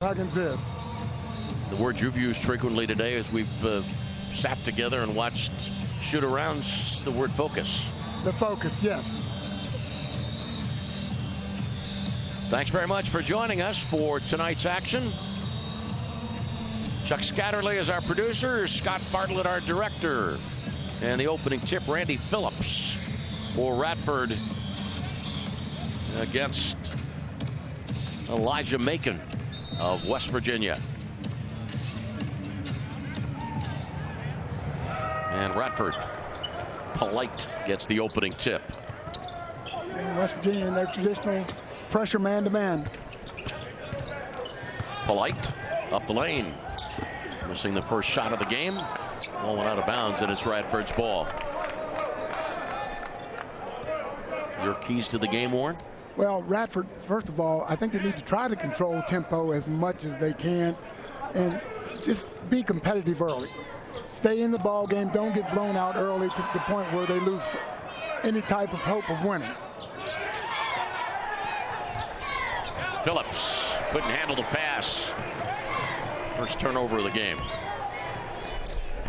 Huggins is. The word you've used frequently today as we've sat together and watched shoot-arounds, the word focus. The focus, yes. Thanks very much for joining us for tonight's action. Chuck Scatterley is our producer, Scott Bartlett our director, and the opening tip, Randy Phillips for Radford against Elijah Macon of West Virginia. And Radford, Polite gets the opening tip. And West Virginia in their traditional pressure man-to-man. Polite up the lane, missing the first shot of the game. Ball went out of bounds, and it's Radford's ball. Your keys to the game, Warren? Well, Radford, first of all, I think they need to try to control tempo as much as they can and just be competitive early. Stay in the ball game. Don't get blown out early to the point where they lose any type of hope of winning. Phillips couldn't handle the pass. First turnover of the game.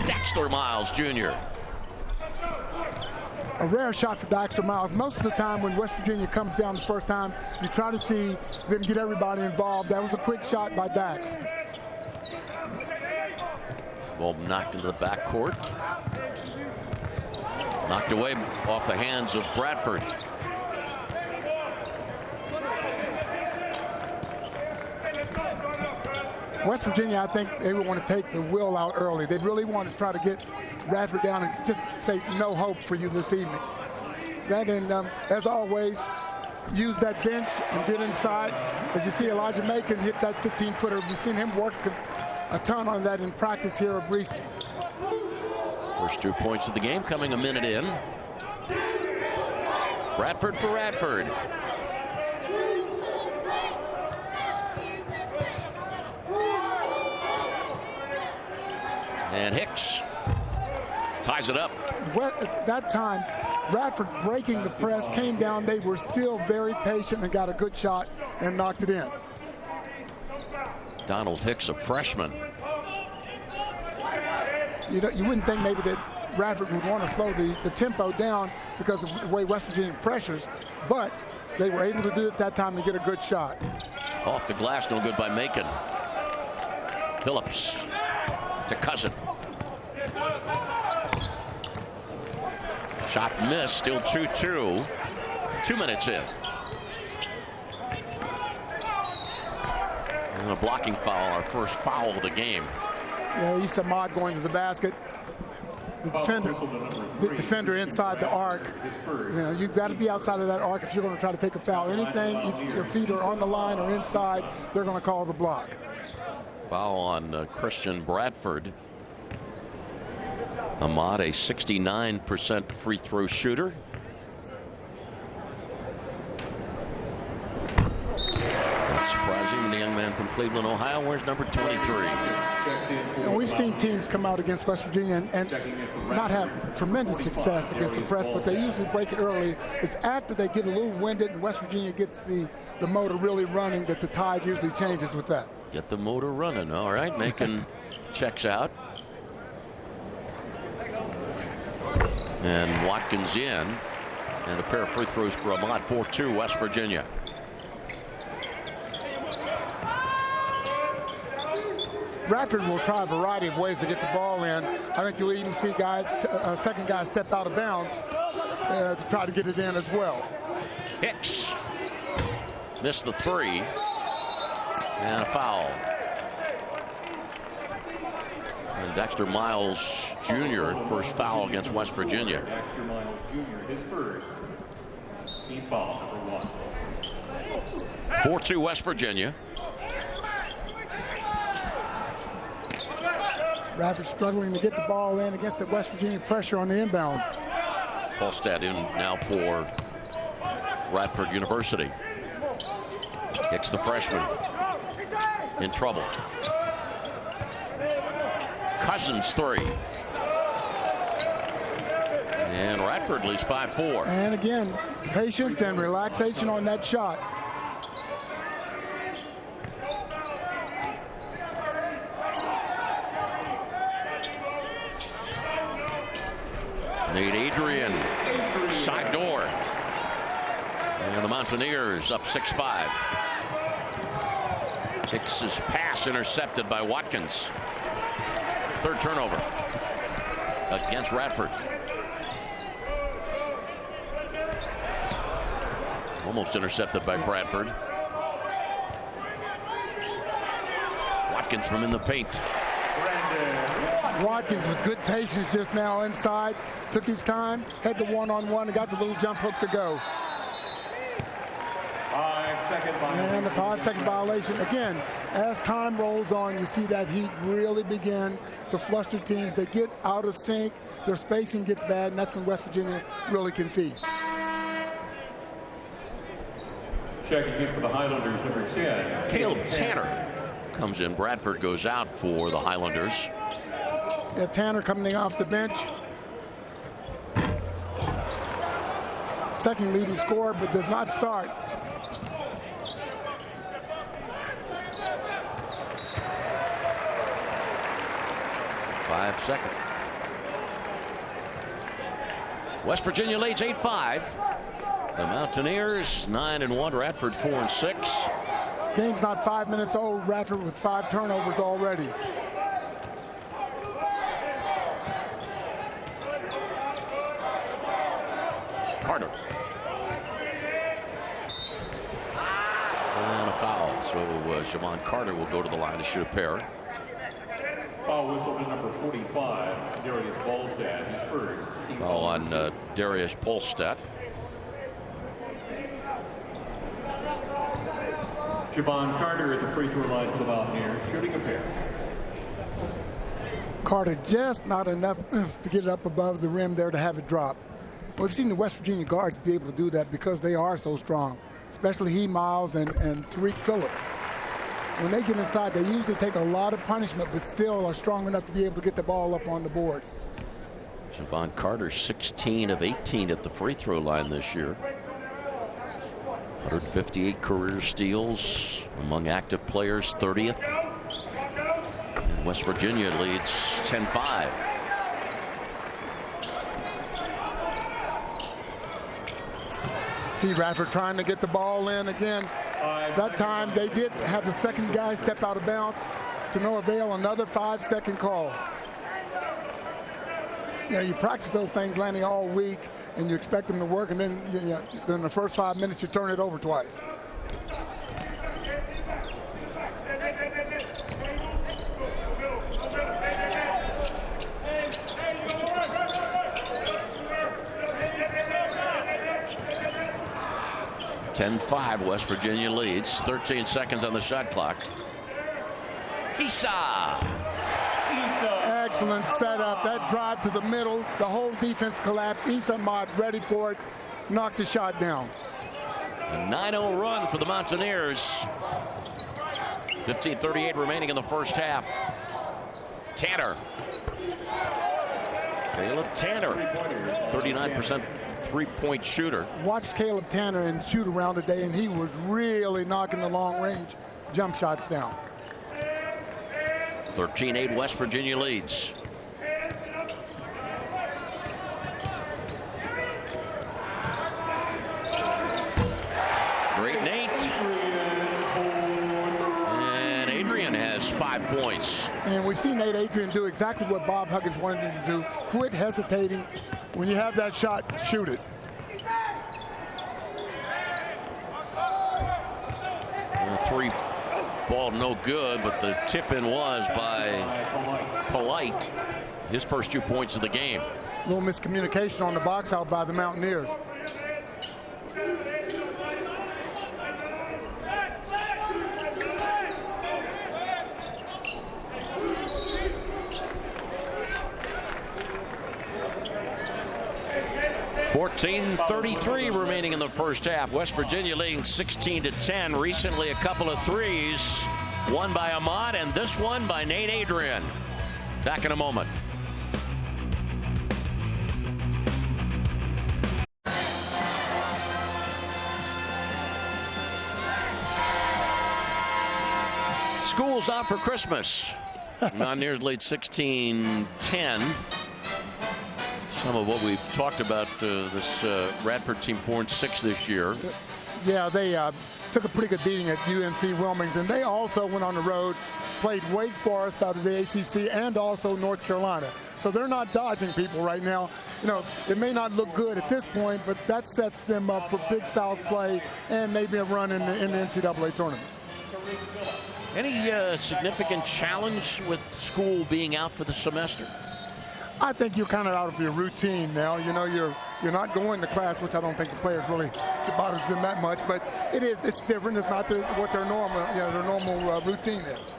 Dexter Miles Jr. A rare shot for Dexter Miles. Most of the time when West Virginia comes down the first time, you try to see them get everybody involved. That was a quick shot by Dax. Ball knocked into the backcourt. Knocked away off the hands of Bradford. West Virginia, I think they would want to take the will out early. They really want to try to get Radford down and just say no hope for you this evening. That and as always, use that bench and get inside. As you see Elijah Macon hit that 15-footer. We've seen him work a ton on that in practice here of recent. First 2 points of the game coming a minute in. Bradford for Radford. And Hicks ties it up. At that time, Radford breaking the press, came down. They were still very patient and got a good shot and knocked it in. Donald Hicks, a freshman. You wouldn't think maybe that Radford would want to slow the tempo down because of the way West Virginia pressures, but they were able to do it that time to get a good shot. Off the glass, no good by Macon. Phillips to Cousin. Shot missed, still 2-2. 2 minutes in. And a blocking foul, our first foul of the game. Yeah, Issa Ahmad going to the basket. The defender inside the arc. You've got to be outside of that arc if you're going to try to take a foul. Anything, if your feet are on the line or inside, they're going to call the block. Foul on Christian Bradford. Ahmad, a 69% free throw shooter. Not surprising, the young man from Cleveland, Ohio, wears number 23. We've seen teams come out against West Virginia and not have tremendous success against the press, but they usually break it early. It's after they get a little winded and West Virginia gets the motor really running that the tide usually changes with that. Get the motor running. All right, Macon checks out. And Watkins in. And a pair of free throws for Ahmad. 4-2 West Virginia. Radford will try a variety of ways to get the ball in. I think you'll even see guys, second guy step out of bounds to try to get it in as well. Hicks missed the three. And a foul. And Dexter Miles Jr. first foul against West Virginia. Dexter Miles Jr. his first. Team foul number 1. 4-2 West Virginia. Radford struggling to get the ball in against the West Virginia pressure on the inbounds. Halstead in now for Radford University. Hicks, the freshman, in trouble. Cousins three. And Radford leads 5-4. And again, patience and relaxation on that shot. Nate Adrian, side door. And the Mountaineers up 6-5. Hicks's pass intercepted by Watkins. Third turnover against Radford. Almost intercepted by Bradford. Watkins from in the paint. Watkins with good patience just now inside. Took his time, had the one-on-one, and got the little jump hook to go. 5-second violation. And a 5-second violation. Again, as time rolls on, you see that heat really begin to fluster teams. They get out of sync, their spacing gets bad, and that's when West Virginia really can feast. Checking in for the Highlanders, number 10. Caleb Tanner comes in. Bradford goes out for the Highlanders. Yeah, Tanner coming off the bench. Second leading scorer, but does not start. Second. West Virginia leads 8-5. The Mountaineers 9-1. Radford 4-6. Game's not 5 minutes old. Radford with 5 turnovers already. Carter. And a foul. So Javon Carter will go to the line to shoot a pair. Foul whistle to number 45, Darius Polstat. His first. Foul on Darius Polstat. Javon Carter at the free throw line for the Mountaineers, shooting a pair. Carter just not enough to get it up above the rim there to have it drop. We've seen the West Virginia guards be able to do that because they are so strong, especially he, Miles, and Tariq Phillip. When they get inside, they usually take a lot of punishment, but still are strong enough to be able to get the ball up on the board. Javon Carter 16 of 18 at the free throw line this year. 158 career steals among active players, 30th. And West Virginia leads 10-5. See Radford trying to get the ball in again. That time they did have the second guy step out of bounds to no avail. Another 5-second call. You know, you practice those things, Lanny, all week, and you expect them to work, and then in the first 5 minutes you turn it over twice. West Virginia leads. 13 seconds on the shot clock. Issa. Excellent setup. That drive to the middle. The whole defense collapsed. Issa Mott ready for it. Knocked the shot down. A 9-0 run for the Mountaineers. 15:38 remaining in the first half. Tanner. Caleb Tanner. 39% three-point shooter. Watched Caleb Tanner and shoot around today, and he was really knocking the long-range jump shots down. 13-8 West Virginia leads. Great Nate. And Adrian has 5 points. And we've seen Nate Adrian do exactly what Bob Huggins wanted him to do. Quit hesitating. When you have that shot, shoot it. Three ball no good, but the tip-in was by Polite. His first 2 points of the game. A little miscommunication on the box out by the Mountaineers. .33 remaining in the first half. West Virginia leading 16-10. Recently a couple of threes. One by Ahmad and this one by Nate Adrian. Back in a moment. School's out for Christmas. Mountaineers lead 16-10. some of what we've talked about this Radford team 4-6 this year. Yeah, they took a pretty good beating at UNC Wilmington. They also went on the road, played Wake Forest out of the ACC and also North Carolina. So they're not dodging people right now. You know, it may not look good at this point, but that sets them up for Big South play and maybe a run in the NCAA tournament. Any significant challenge with school being out for the semester? I think you're kind of out of your routine now. You know, you're not going to class, which I don't think the players really, it bothers them that much. But it's different. It's not what their normal routine is.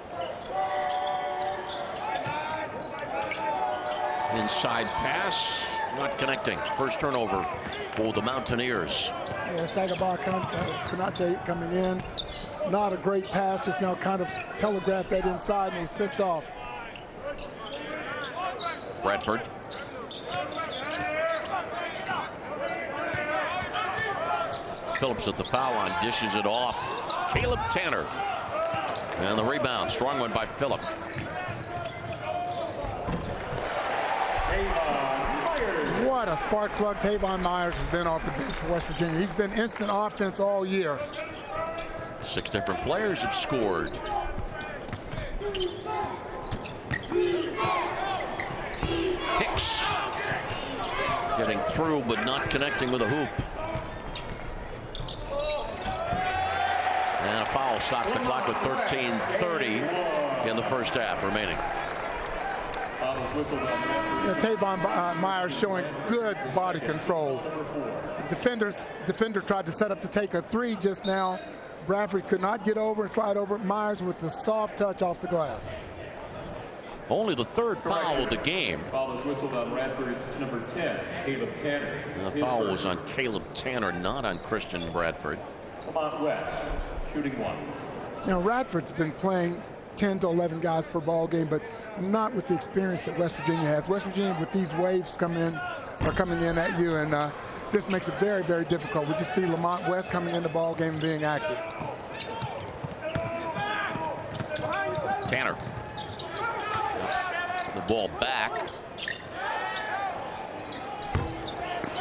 Inside pass, not connecting. First turnover for the Mountaineers. Yeah, Sagaba Konate coming in. Not a great pass, just now kind of telegraphed that inside and was picked off. Radford. Phillips at the foul line, dishes it off. Caleb Tanner. And the rebound, strong one by Phillip. What a spark plug Tavon Myers has been off the bench for West Virginia. He's been instant offense all year. 6 different players have scored. Hicks getting through but not connecting with a hoop. And a foul stops the clock with 13:30 in the first half remaining. Tavon Myers showing good body control. The defender tried to set up to take a 3 just now. Bradford could not get over and slide over. Myers with the soft touch off the glass. Only the 3rd foul of the game. Foul is whistled on Radford's number 10, Caleb Tanner. And the foul was on Caleb Tanner, not on Christian Bradford. Lamont West, shooting 1. You know, Radford's been playing 10 to 11 guys per ball game, but not with the experience that West Virginia has. West Virginia, with these waves coming in at you, and this makes it very, very difficult. We just see Lamont West coming in the ball game and being active. Tanner. The ball back.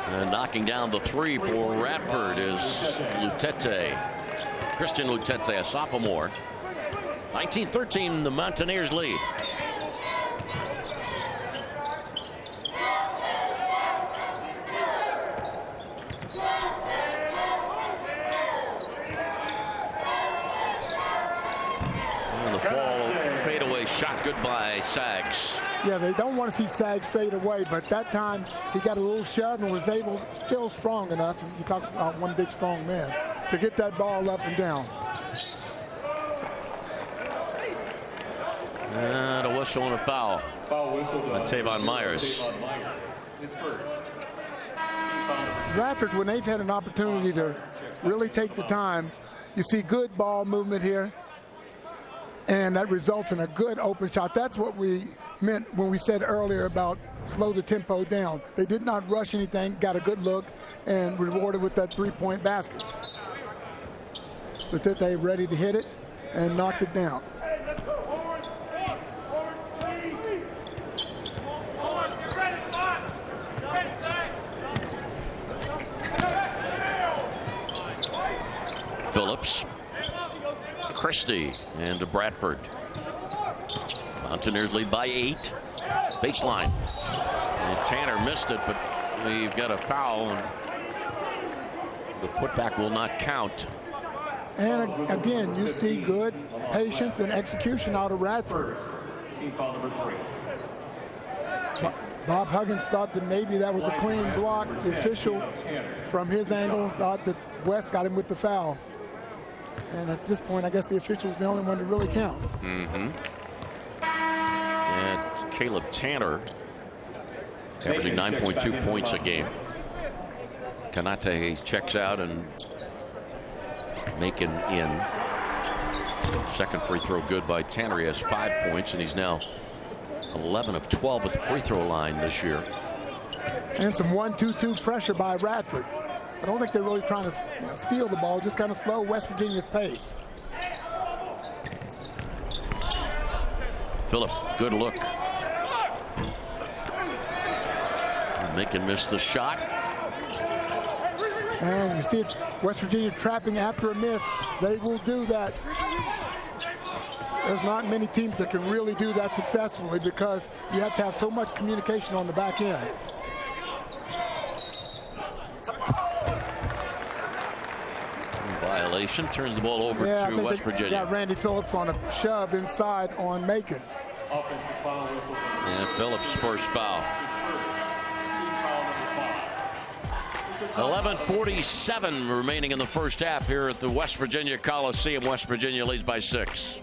And knocking down the 3 for Radford is Lutete. Christian Lutete, a sophomore. 19-13, the Mountaineers lead. And the ball fadeaway shot good by Sags. Yeah, they don't want to see Sags fade away, but that time he got a little shove and was still strong enough, and you talk about one big strong man, to get that ball up and down. And a whistle and a foul. Foul whistle on Tavon Myers. His first. Radford, when they've had an opportunity to really take the time, you see good ball movement here, and that results in a good open shot. That's what we meant when we said earlier about slow the tempo down. They did not rush anything, got a good look, and rewarded with that 3-point basket. But that they ready to hit it and knocked it down. Phillips, Christie, and to Bradford. Mountaineers lead by 8. Baseline. And Tanner missed it, but we've got a foul, and the putback will not count. And again, you see good patience and execution out of Radford. Team foul number 3. Bob Huggins thought that maybe that was a clean block. The official, from his angle, thought that West got him with the foul. And at this point, I guess the official's the only one that really counts. And Caleb Tanner averaging 9.2 points a game. Konate checks out and making in. Second free throw good by Tanner. He has 5 points, and he's now 11 of 12 at the free throw line this year. And some 1-2-2 pressure by Radford. I don't think they're really trying to steal the ball, just kind of slow West Virginia's pace. Phillip, good look. Macon missed the shot. And you see it, West Virginia trapping after a miss. They will do that. There's not many teams that can really do that successfully because you have to have so much communication on the back end. Violation, turns the ball over to West Virginia. Yeah, Randy Phillips on a shove inside on Macon. Offensive foul whistle. And Phillips' first foul. 11:47 remaining in the first half here at the West Virginia Coliseum. West Virginia leads by 6.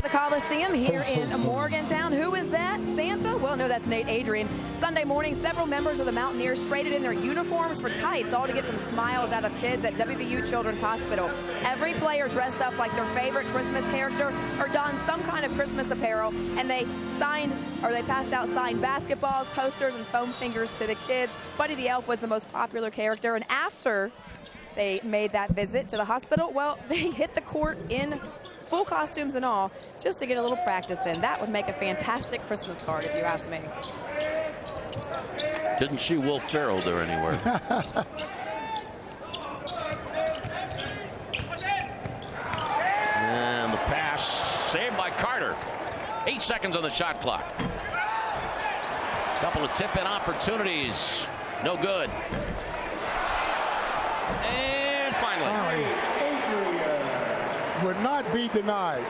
The Coliseum here in Morgantown. Who is that? Santa? Well, no, that's Nate Adrian. Sunday morning, several members of the Mountaineers traded in their uniforms for tights, all to get some smiles out of kids at WVU Children's Hospital. Every player dressed up like their favorite Christmas character or donned some kind of Christmas apparel, and they passed out signed basketballs, posters, and foam fingers to the kids. Buddy the Elf was the most popular character, and after they made that visit to the hospital, well, they hit the court in full costumes and all, just to get a little practice in. That would make a fantastic Christmas card, if you ask me. Didn't see Will Ferrell there anywhere. And the pass saved by Carter. 8 seconds on the shot clock. Couple of tip-in opportunities. No good. And finally. Would not be denied.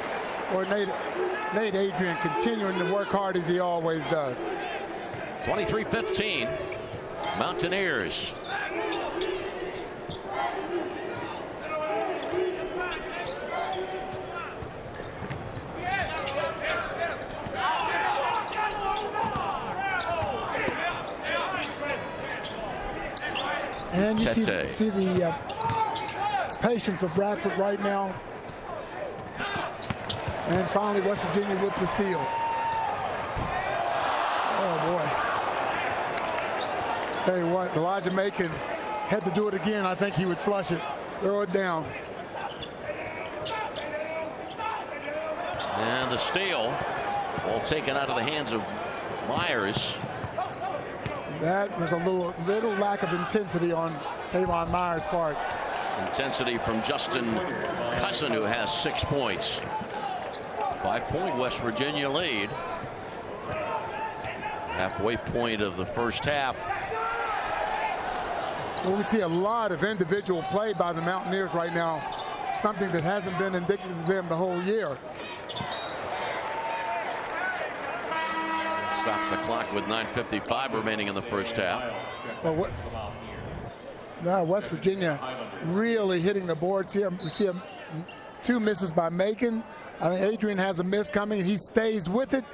Or Nate Adrian continuing to work hard as he always does. 23-15. Mountaineers. And you see the patience of Radford right now. And finally, West Virginia with the steal. Oh, boy. Tell you what, Elijah Macon had to do it again. I think he would flush it, throw it down. And the steal, all taken out of the hands of Myers. That was a little lack of intensity on Tavon Myers' part. Intensity from Justin Cousin, who has 6 points. 5-point West Virginia lead. Halfway point of the first half. Well, we see a lot of individual play by the Mountaineers right now. Something that hasn't been indicative of them the whole year. Stops the clock with 9:55 remaining in the first half. Well, now West Virginia really hitting the boards here. We see 2 misses by Macon. I think Adrian has a miss coming. He stays with it,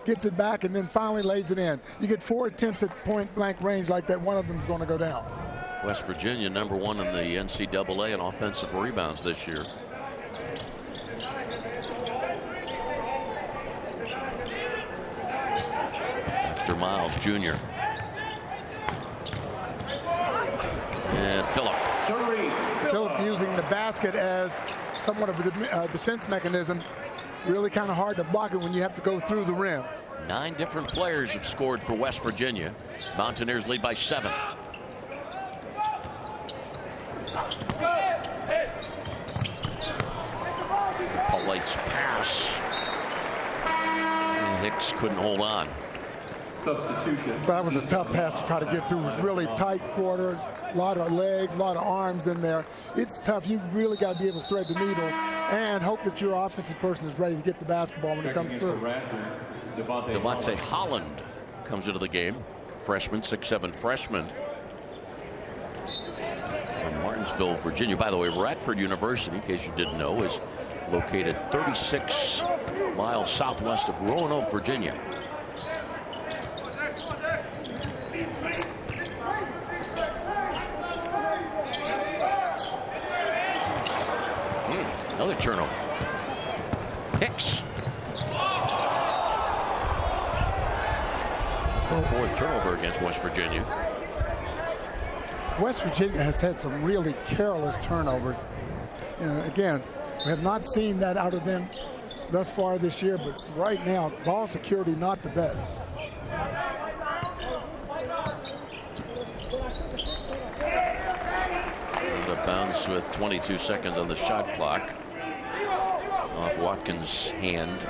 gets it back, and then finally lays it in. You get 4 attempts at point-blank range like that, one of them is going to go down. West Virginia #1 in the NCAA in offensive rebounds this year. Dexter Miles Jr. And Phillip using the basket as somewhat of a defense mechanism. Really kind of hard to block it when you have to go through the rim. 9 different players have scored for West Virginia. Mountaineers lead by 7. Polite's pass. And Hicks couldn't hold on. Substitution. That was a tough pass to try to get through. It was really tight quarters, a lot of legs, a lot of arms in there. It's tough. You really got to be able to thread the needle and hope that your offensive person is ready to get the basketball when it comes through. Devontae Holland comes into the game. Freshman, 6'7" freshman. From Martinsville, Virginia. By the way, Radford University, in case you didn't know, is located 36 miles southwest of Roanoke, Virginia. Another turnover. Hicks. It's the 4th turnover against West Virginia. West Virginia has had some really careless turnovers. Again, we have not seen that out of them thus far this year, but right now, ball security not the best. points with 22 seconds on the shot clock. Off Watkins' hand.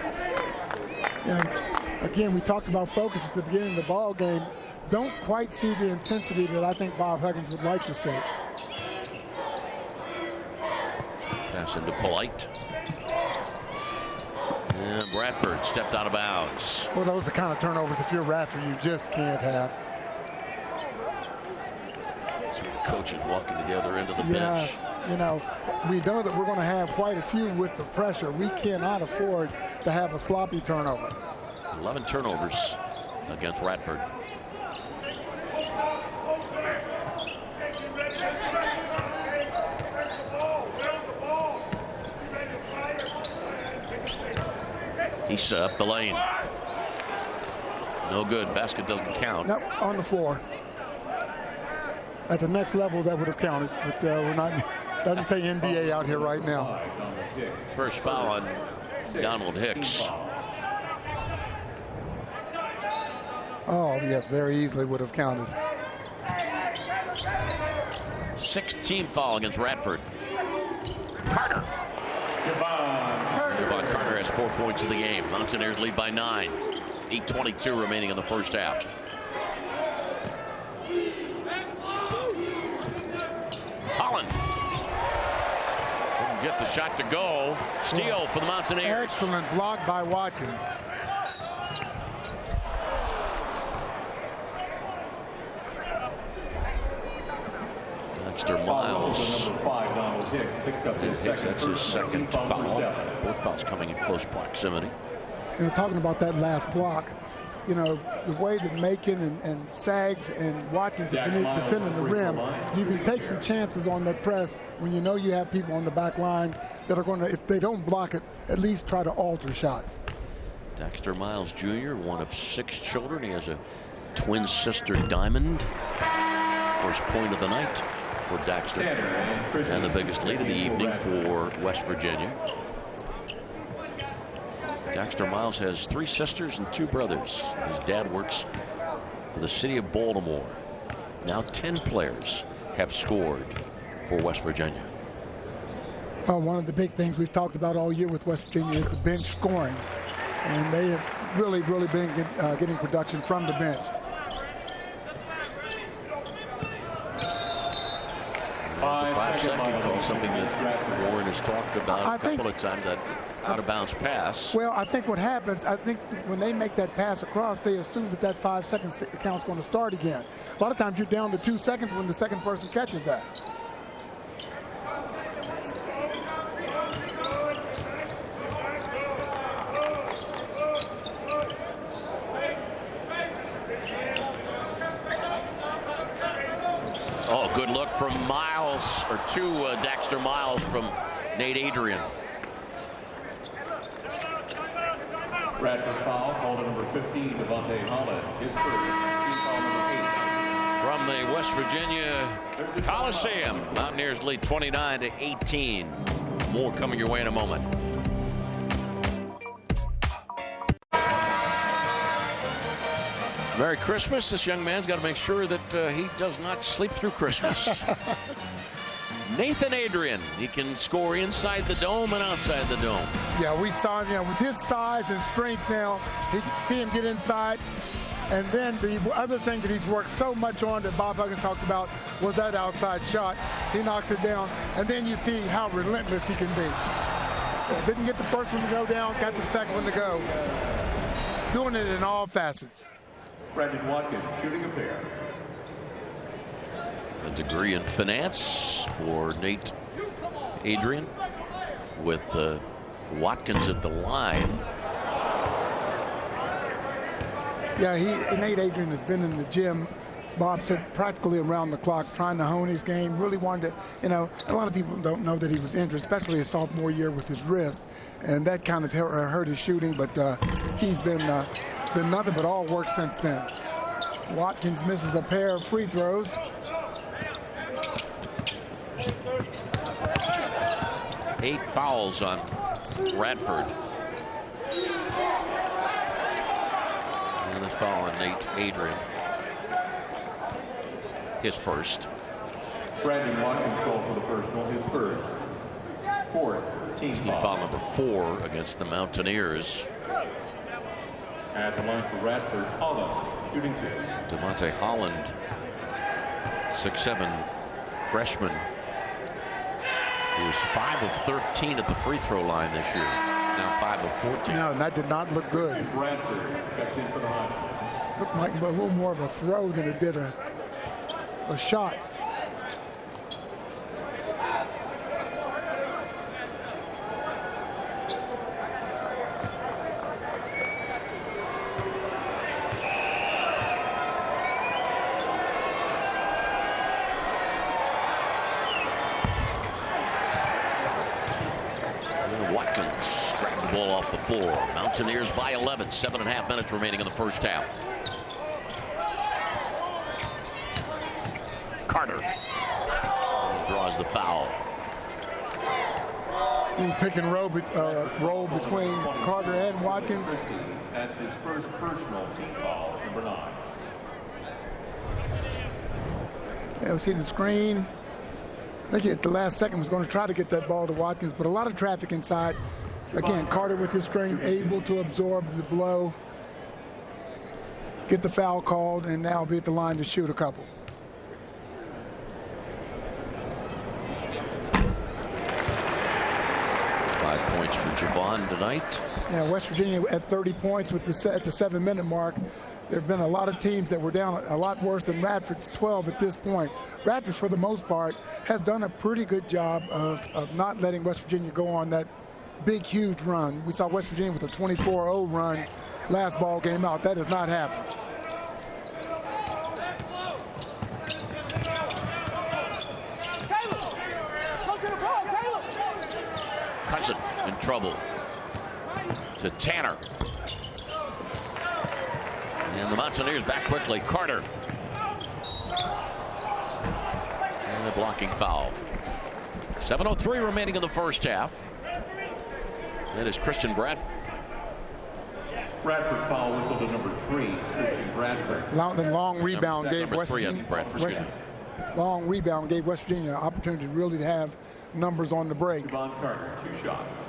Yeah, again, we talked about focus at the beginning of the ball game. Don't quite see the intensity that I think Bob Huggins would like to see. Pass into Polite. And Radford stepped out of bounds. Well, those are the kind of turnovers, if you're Radford, you just can't have. Some coaches walking together into the yes, bench. You know, we know that we're going to have quite a few with the pressure. We cannot afford to have a sloppy turnover. 11 turnovers against Radford. He's up the lane. No good. Basket doesn't count. Nope, on the floor. At the next level, that would have counted, but we're not. Doesn't say NBA out here right now. First foul on Donald Hicks. Oh, yes, very easily would have counted. 16th foul against Radford. Carter. Devon Carter has 4 points in the game. Mountaineers lead by 9. 8:22 remaining in the first half. Holland. Couldn't get the shot to go. Steal for the Mountaineers. Excellent block by Watkins. Dexter Miles. Number 5, Donald Hicks, picks up his Hicks, that's his second foul. 7. Both fouls coming in close proximity. You know, talking about that last block, you know, the way that Macon and Sags and Watkins have been defending the rim, you can take some chances on that press when you know you have people on the back line that are going to, if they don't block it, at least try to alter shots. Dexter Miles Jr., one of 6 children. He has a twin sister, Diamond. First point of the night for Dexter. And the biggest lead of the evening for West Virginia. Dexter Miles has 3 sisters and 2 brothers. His dad works for the city of Baltimore. Now 10 players have scored for West Virginia. One of the big things we've talked about all year with West Virginia is the bench scoring. And they have really been getting production from the bench. The 5-second call, something that Warren has talked about a couple of times, that out-of-bounds pass. Well, I think what happens, I think when they make that pass across, they assume that 5 seconds count's going to start again. A lot of times you're down to 2 seconds when the second person catches that. Oh, good look from Miles, or to Dexter Miles from Nate Adrian. Radford foul, called on number 15, Devontae Holland. His first, team foul number 8. From the West Virginia Coliseum, Mountaineers lead 29-18. More coming your way in a moment. Merry Christmas. This young man's got to make sure that he does not sleep through Christmas. Nathan Adrian, he can score inside the dome and outside the dome. Yeah, we saw him, you know, with his size and strength now, he see him get inside. And then the other thing that he's worked so much on that Bob Huggins talked about was that outside shot. He knocks it down, and then you see how relentless he can be. Didn't get the first one to go down, got the second one to go. Doing it in all facets. Brandon Watkins shooting a pair. A degree in finance for Nate Adrian with Watkins at the line. Yeah, Nate Adrian has been in the gym, Bob said, practically around the clock, trying to hone his game. Really wanted to, you know, a lot of people don't know that he was injured, especially his sophomore year with his wrist, and that kind of hurt his shooting. But he's been nothing but all work since then. Watkins misses a pair of free throws. Eight fouls on Radford. And a foul on Nate Adrian. His first. Brandon Watkins called for the personal, his first. Fourth, team Foul number 4 against the Mountaineers. At the line for Radford, Holland, shooting 2. DeMonte Holland, 6'7" freshman, who was 5 of 13 at the free throw line this year. Now 5 of 14. No, that did not look good. Radford checks in for the Highlanders. Looked like a little more of a throw than it did a shot. Watkins grabs the ball off the floor. Mountaineers by 11. 7.5 minutes remaining in the first half. Carter draws the foul. Pick and roll between Carter and Watkins. That's his first personal team foul, number 9. Yeah, we see the screen. I think at the last second was going to try to get that ball to Watkins, but a lot of traffic inside. Again, Carter with his strength able to absorb the blow, get the foul called, and now be at the line to shoot a couple. Points for Javon tonight. Yeah, West Virginia at 30 points at the 7-minute mark. There have been a lot of teams that were down a lot worse than Radford's 12 at this point. Radford, for the most part, has done a pretty good job of not letting West Virginia go on that big, huge run. We saw West Virginia with a 24-0 run last ball game out. That has not happened. Cousin in trouble. To Tanner. And the Mountaineers back quickly. Carter. And a blocking foul. 7:03 remaining in the first half. That is Christian Bradford. Radford foul whistle to number 3, Christian Bradford. Long rebound gave Number West 3 Virginia. on Bradford's game. Long rebound gave West Virginia an opportunity really to have numbers on the break. Javon Carter, 2 shots.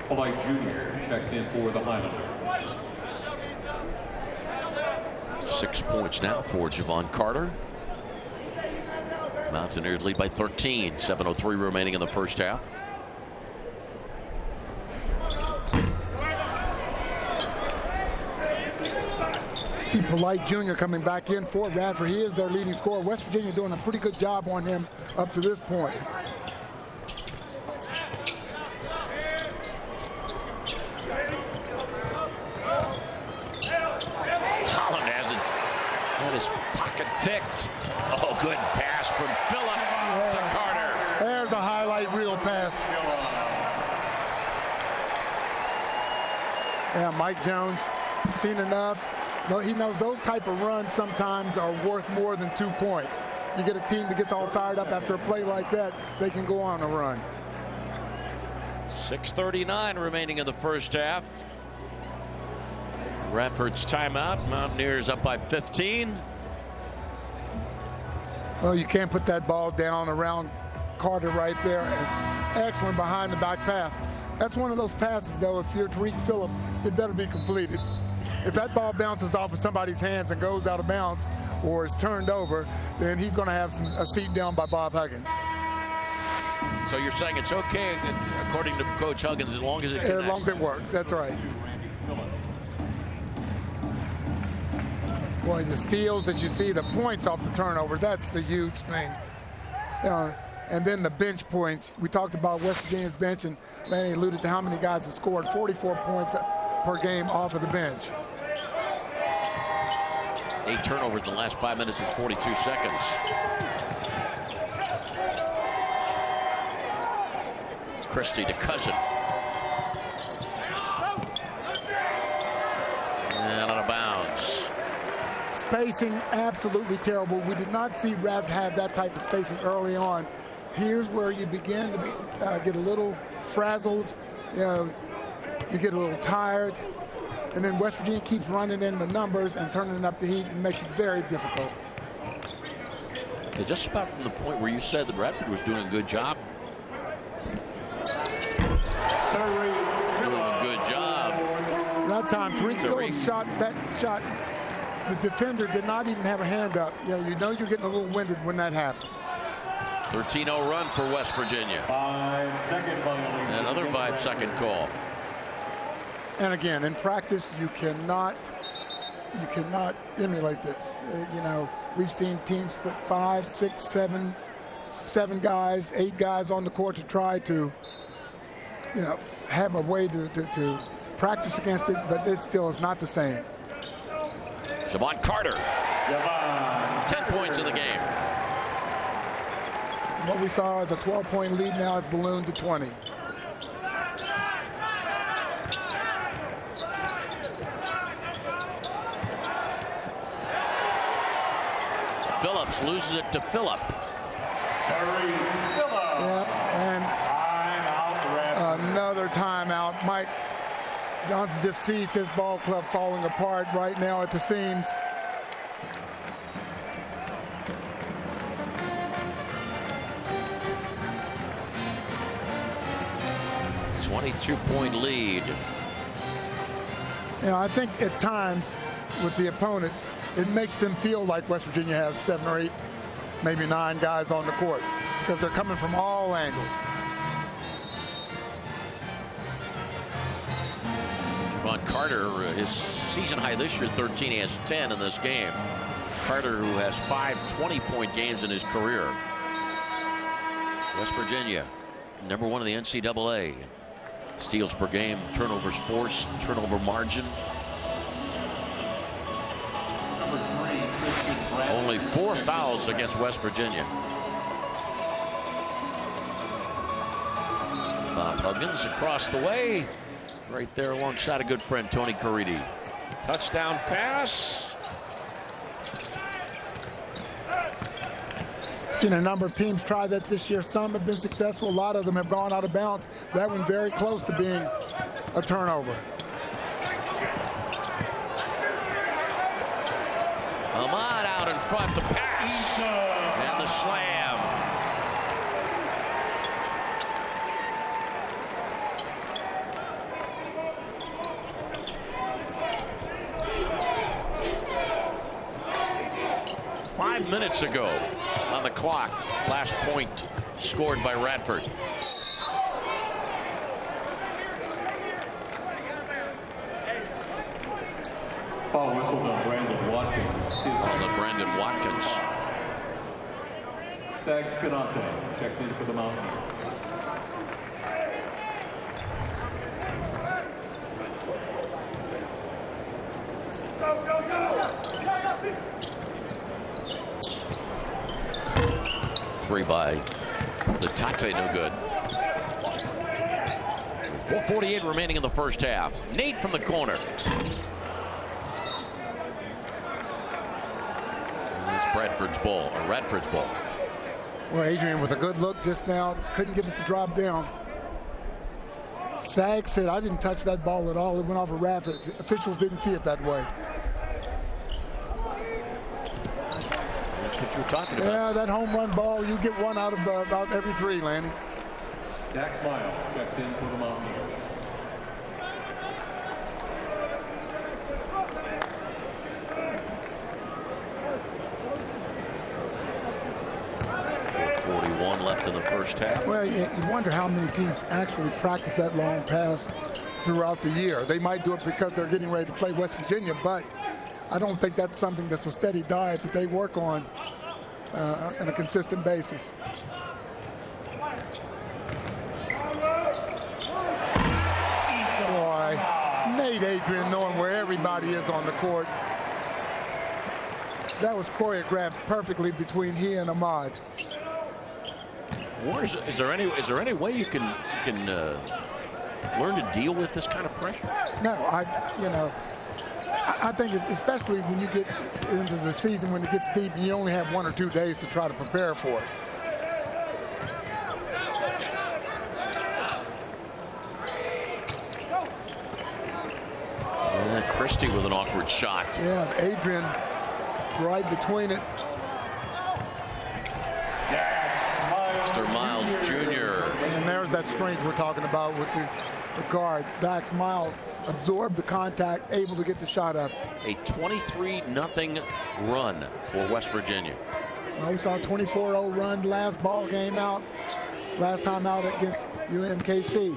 Polite Jr. checks in for the Highlanders. 6 points now for Javon Carter. Mountaineers lead by 13. 7:03 remaining in the first half. See Polite Jr. coming back in for Radford. He is their leading scorer. West Virginia doing a pretty good job on him up to this point. Holland has it. That is pocket picked. Oh, good pass from Phillip to Carter. There's a highlight reel pass. Yeah, Mike Jones, seen enough. He knows those type of runs sometimes are worth more than 2 points. You get a team that gets all fired up after a play like that, they can go on a run. 6:39 remaining in the first half. Radford's timeout. Mountaineers up by 15. Well, you can't put that ball down around Carter right there. Excellent behind the back pass. That's one of those passes, though, if you're Tariq Phillip, it better be completed. If that ball bounces off of somebody's hands and goes out of bounds or is turned over, then he's going to have a seat down by Bob Huggins. So you're saying it's okay, according to Coach Huggins, as long as it connects. As long as it works, that's right. Boy, the steals that you see, the points off the turnover, that's the huge thing. And then the bench points. We talked about West Virginia's bench, and Lanny alluded to how many guys have scored 44 points per game off of the bench. 8 turnovers in the last 5 minutes and 42 seconds. Christie to Cousin. And out of bounds. Spacing absolutely terrible. We did not see Radford have that type of spacing early on here's where you begin to get a little frazzled. You get a little tired. And then West Virginia keeps running in the numbers and turning up the heat and makes it very difficult. Yeah, just about from the point where you said that Radford was doing a good job. Doing a good job. That time, Tariq Phillips shot that shot. The defender did not even have a hand up. You know you're getting a little winded when that happens. 13-0 run for West Virginia. 5-second penalty. Another 5-second call. And again, in practice, you cannot emulate this. We've seen teams put 5, 6, 7 guys, 8 guys on the court to try to, have a way to practice against it, but it still is not the same. Javon Carter. 10 points in the game. What we saw as a 12-point lead now has ballooned to 20. Phillips loses it to Phillip. Yep, and another timeout. Mike Johnson just sees his ball club falling apart right now at the seams. A 22-point lead. I think at times with the opponent, it makes them feel like West Virginia has 7 or 8, maybe 9 guys on the court because they're coming from all angles. Javon Carter, his season high this year, 13. He has 10 in this game. Carter, who has 5 20-point games in his career. West Virginia, number 1 in the NCAA. Steals per game, turnovers forced, turnover margin. Only 4 fouls against West Virginia. Bob Huggins across the way. Right there alongside a good friend, Tony Caridi. Touchdown pass. Seen a number of teams try that this year. Some have been successful. A lot of them have gone out of bounds. That one very close to being a turnover. Ahmad out in front, the pass and the slam. Five minutes ago on the clock, last point scored by Radford. Foul whistled on Brandon Watkins. Calls it Brandon Watkins. Sags Canate checks in for the Mountaineers. Three by the Tate, no good. 4:48 remaining in the first half. Nate from the corner. It's Radford's ball. Well, Adrian with a good look just now. Couldn't get it to drop down. Sag said, I didn't touch that ball at all. It went off of Radford. Officials didn't see it that way. That's what you were talking about. Yeah, that home run ball, you get one out of about every 3, Lanny. Dax Miles checks in for the Mountaineers. Left in the first half. Well, you wonder how many teams actually practice that long pass throughout the year. They might do it because they're getting ready to play West Virginia, but I don't think that's something that's a steady diet that they work on on a consistent basis. Boy, Nate Adrian knowing where everybody is on the court. That was choreographed perfectly between he and Ahmad. Is there any way you can learn to deal with this kind of pressure? No, I think especially when you get into the season when it gets deep and you only have 1 or 2 days to try to prepare for it. Christie with an awkward shot. Yeah, Adrian right between it. Mr. Miles Jr. And there's that strength we're talking about with the guards. Dax Miles absorbed the contact, able to get the shot up. A 23-0 run for West Virginia. Well, we saw a 24-0 run last ball game out, last time out against UMKC.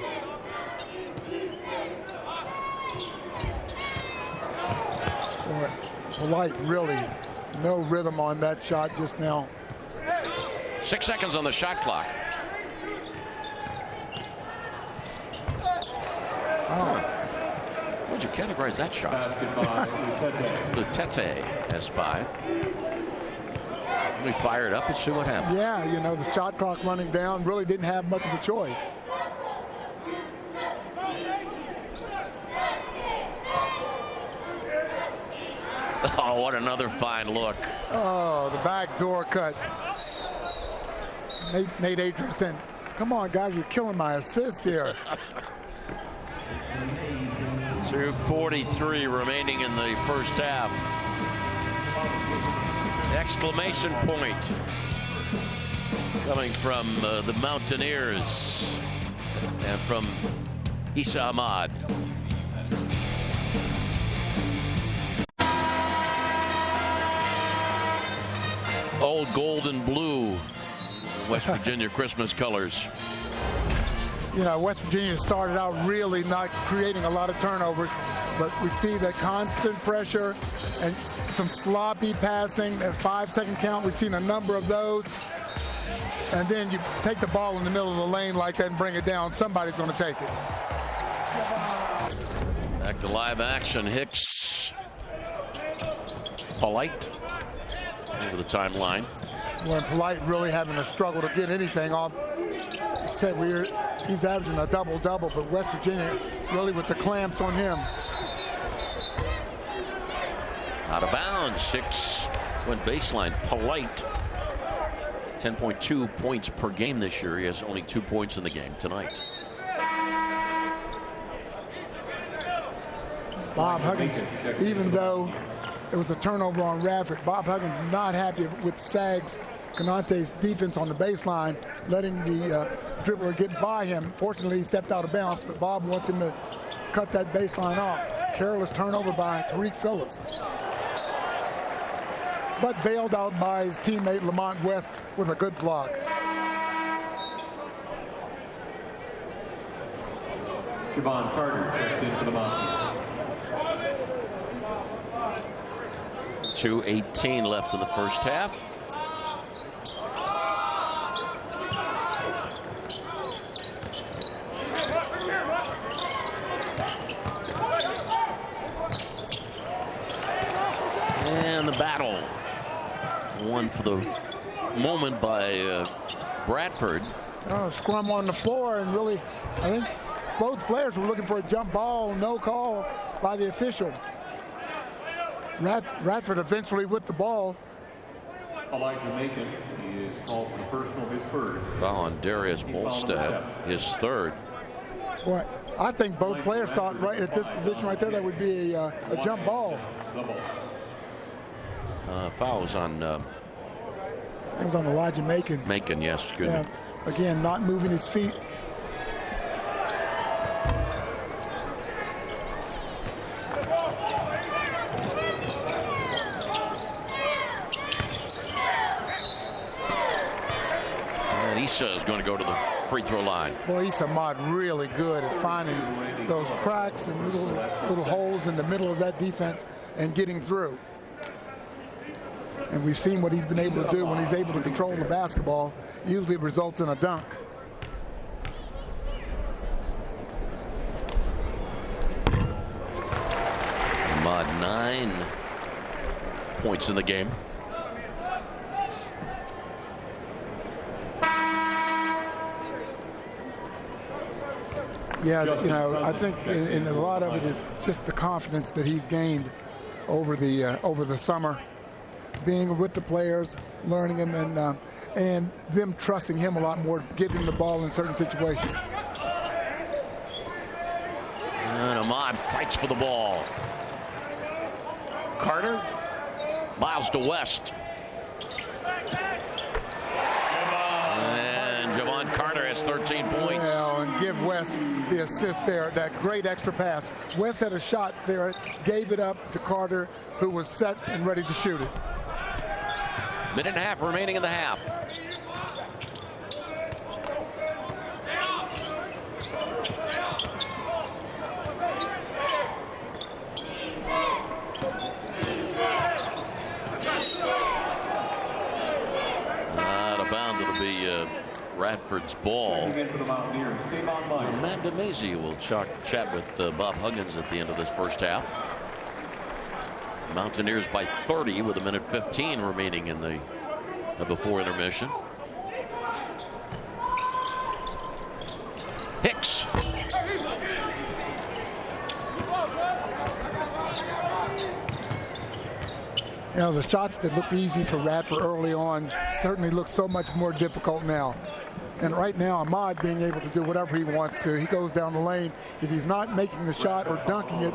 Boy, Polite really no rhythm on that shot just now. 6 seconds on the shot clock. Oh. Would you categorize that shot? Lutete has 5. We fire it up and see what happens. Yeah, you know, the shot clock running down, really didn't have much of a choice. Oh, what another fine look. Oh, the back door cut. Nate Adrian said, come on, guys, you're killing my assists here. 2:43 remaining in the first half. Exclamation point coming from the Mountaineers and from Issa Ahmad. Old gold and blue West Virginia Christmas colors. You know, West Virginia started out really not creating a lot of turnovers, but we see that constant pressure and some sloppy passing at 5-second count. We've seen a number of those. And then you take the ball in the middle of the lane like that and bring it down. Somebody's going to take it. Back to live action. Hicks. Polite over the timeline. When Polite really having a struggle to get anything off. Said he's averaging a double-double, but West Virginia really with the clamps on him. Out of bounds. Hicks went baseline. Polite. 10.2 points per game this year. He has only 2 points in the game tonight. Bob Huggins, even though it was a turnover on Radford, Bob Huggins not happy with Sags Canante's defense on the baseline, letting the dribbler get by him. Fortunately, he stepped out of bounds, but Bob wants him to cut that baseline off. Careless turnover by Tariq Phillips. But bailed out by his teammate Lamont West with a good block. Javon Carter checks in for the Mountaineers. 2:18 left in the first half. And the battle won for the moment by Radford. Oh, scrum on the floor, and really, I think both players were looking for a jump ball, no call by the official. Radford eventually with the ball. Elijah Macon, he is called for the personal, his first. Foul on Darius Bolstad, his third. Well, I think both players thought right at this position right there that would be a jump ball. Foul was on. It was on Elijah Macon. Macon, yes, excuse me. Again, not moving his feet. And Issa is going to go to the free throw line. Boy, Issa Ahmad really good at finding those cracks and little holes in the middle of that defense and getting through. And we've seen what he's been able to do when he's able to control the basketball. Usually it results in a dunk. Ahmad 9 points in the game. Yeah, you know, I think in a lot of it is just the confidence that he's gained over the summer, being with the players, learning them, and them trusting him a lot more, giving the ball in certain situations. And Ahmad fights for the ball. Carter. Miles to West. And Javon Carter has 13 points. Well, and give West the assist there. That great extra pass. West had a shot there, gave it up to Carter, who was set and ready to shoot it. Minute and a half remaining in the half. Out of bounds. It'll be Radford's ball. Amanda Mazie will chat with Bob Huggins at the end of this first half. Mountaineers by 30 with 1:15 remaining in the before intermission. Hicks. You know, the shots that looked easy for Radford early on certainly look so much more difficult now. And right now, Ahmad being able to do whatever he wants to. He goes down the lane. If he's not making the shot or dunking it,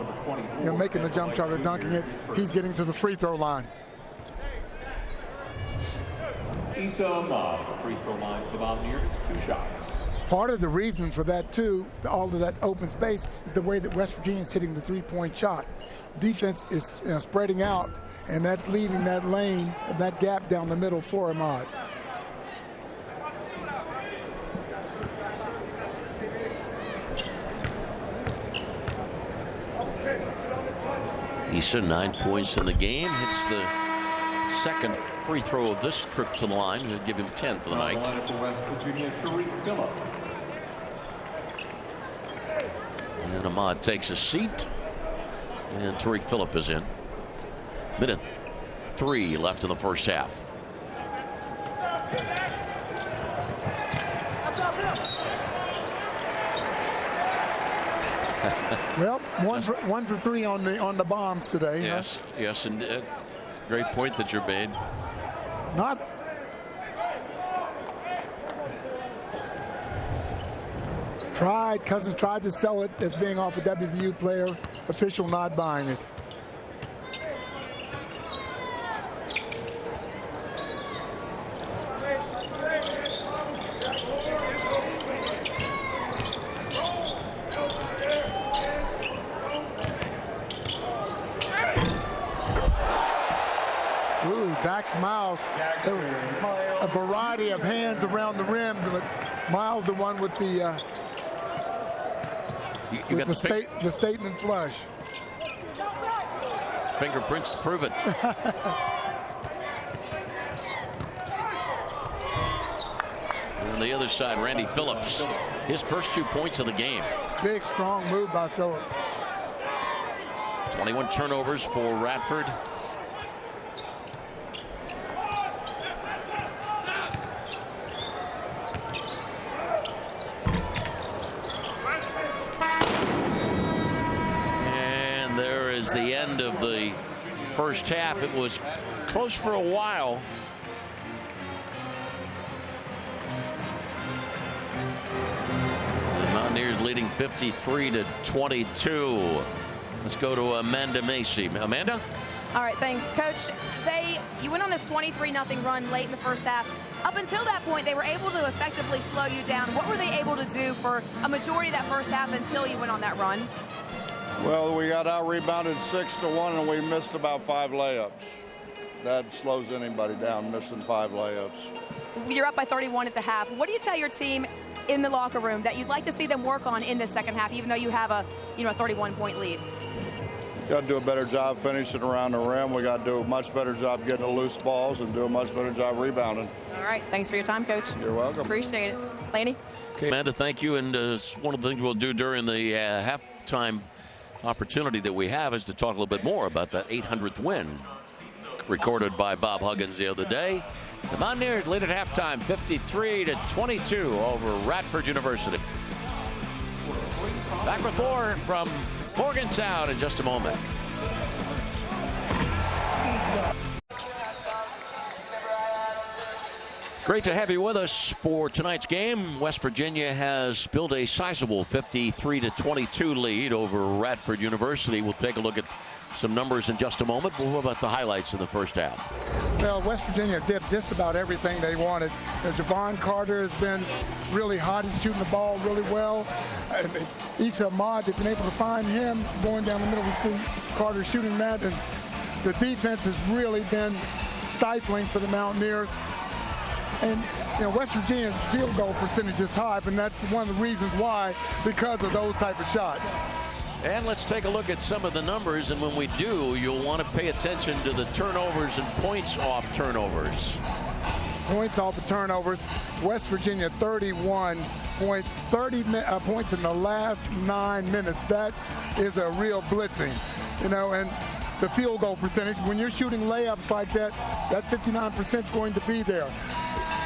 you know, making the jump shot or dunking it, he's getting to the free throw line. Issa Ahmad, free throw line for the Mountaineers, 2 shots. Part of the reason for that, too, all of that open space, is the way that West Virginia is hitting the three-point shot. Defense is spreading out, and that's leaving that lane, that gap down the middle for Ahmad. Issa 9 points in the game. Hits the second free throw of this trip to the line. He'll give him 10 for the night. And Ahmad takes a seat. And Tariq Phillip is in. Minute 3 left in the first half. Well, one for 3 on the bombs today. Yes, huh? Yes, and great point that you made. Not. Cousins tried to sell it as being off a WVU player. Official not buying it. Miles, a variety of hands around the rim, but Miles the one with the the statement flush. Fingerprints to prove it. On the other side, Randy Phillips, his first 2 points of the game. Big, strong move by Phillips. 21 turnovers for Radford. The end of the first half. It was close for a while. The Mountaineers leading 53-22. Let's go to Amanda Macy. Amanda? All right, thanks, Coach. You went on this 23-0 run late in the first half. Up until that point, they were able to effectively slow you down. What were they able to do for a majority of that first half until you went on that run? Well, we got out-rebounded 6-1, and we missed about 5 layups. That slows anybody down, missing 5 layups. You're up by 31 at the half. What do you tell your team in the locker room that you'd like to see them work on in this second half, even though you have a 31-point lead? Got to do a better job finishing around the rim. We got to do a much better job getting the loose balls and do a much better job rebounding. All right. Thanks for your time, Coach. You're welcome. Appreciate it. Laney? Okay, Amanda, thank you. And one of the things we'll do during the halftime opportunity that we have is to talk a little bit more about that 800th win recorded by Bob Huggins the other day. The Mountaineers lead at halftime 53-22 over Radford University. Back with more from Morgantown in just a moment. Great to have you with us for tonight's game. West Virginia has built a sizable 53-22 lead over Radford University. We'll take a look at some numbers in just a moment. But what about the highlights in the first half? Well, West Virginia did just about everything they wanted. Javon Carter has been really hot. He's shooting the ball really well. Issa Ahmad, they've been able to find him going down the middle. We see Carter shooting that. And the defense has really been stifling for the Mountaineers. And West Virginia's field goal percentage is high, and that's one of the reasons why, because of those type of shots. And let's take a look at some of the numbers, and when we do, you'll want to pay attention to the turnovers and points off turnovers. Points off of turnovers. West Virginia 31 points, 30 points in the last 9 minutes. That is a real blitzing, and the field goal percentage, when you're shooting layups like that, that 59% is going to be there.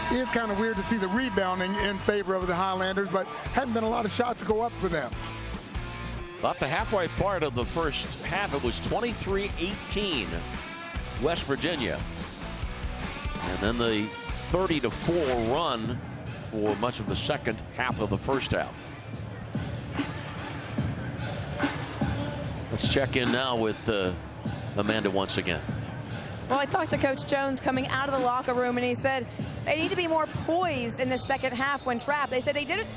It is kind of weird to see the rebounding in favor of the Highlanders, but hadn't been a lot of shots to go up for them. About the halfway part of the first half, it was 23-18 West Virginia. And then the 30-4 run for much of the second half of the first half. Let's check in now with Amanda once again. Well, I talked to Coach Jones coming out of the locker room, and he said they need to be more poised in the second half when trapped. They said they did it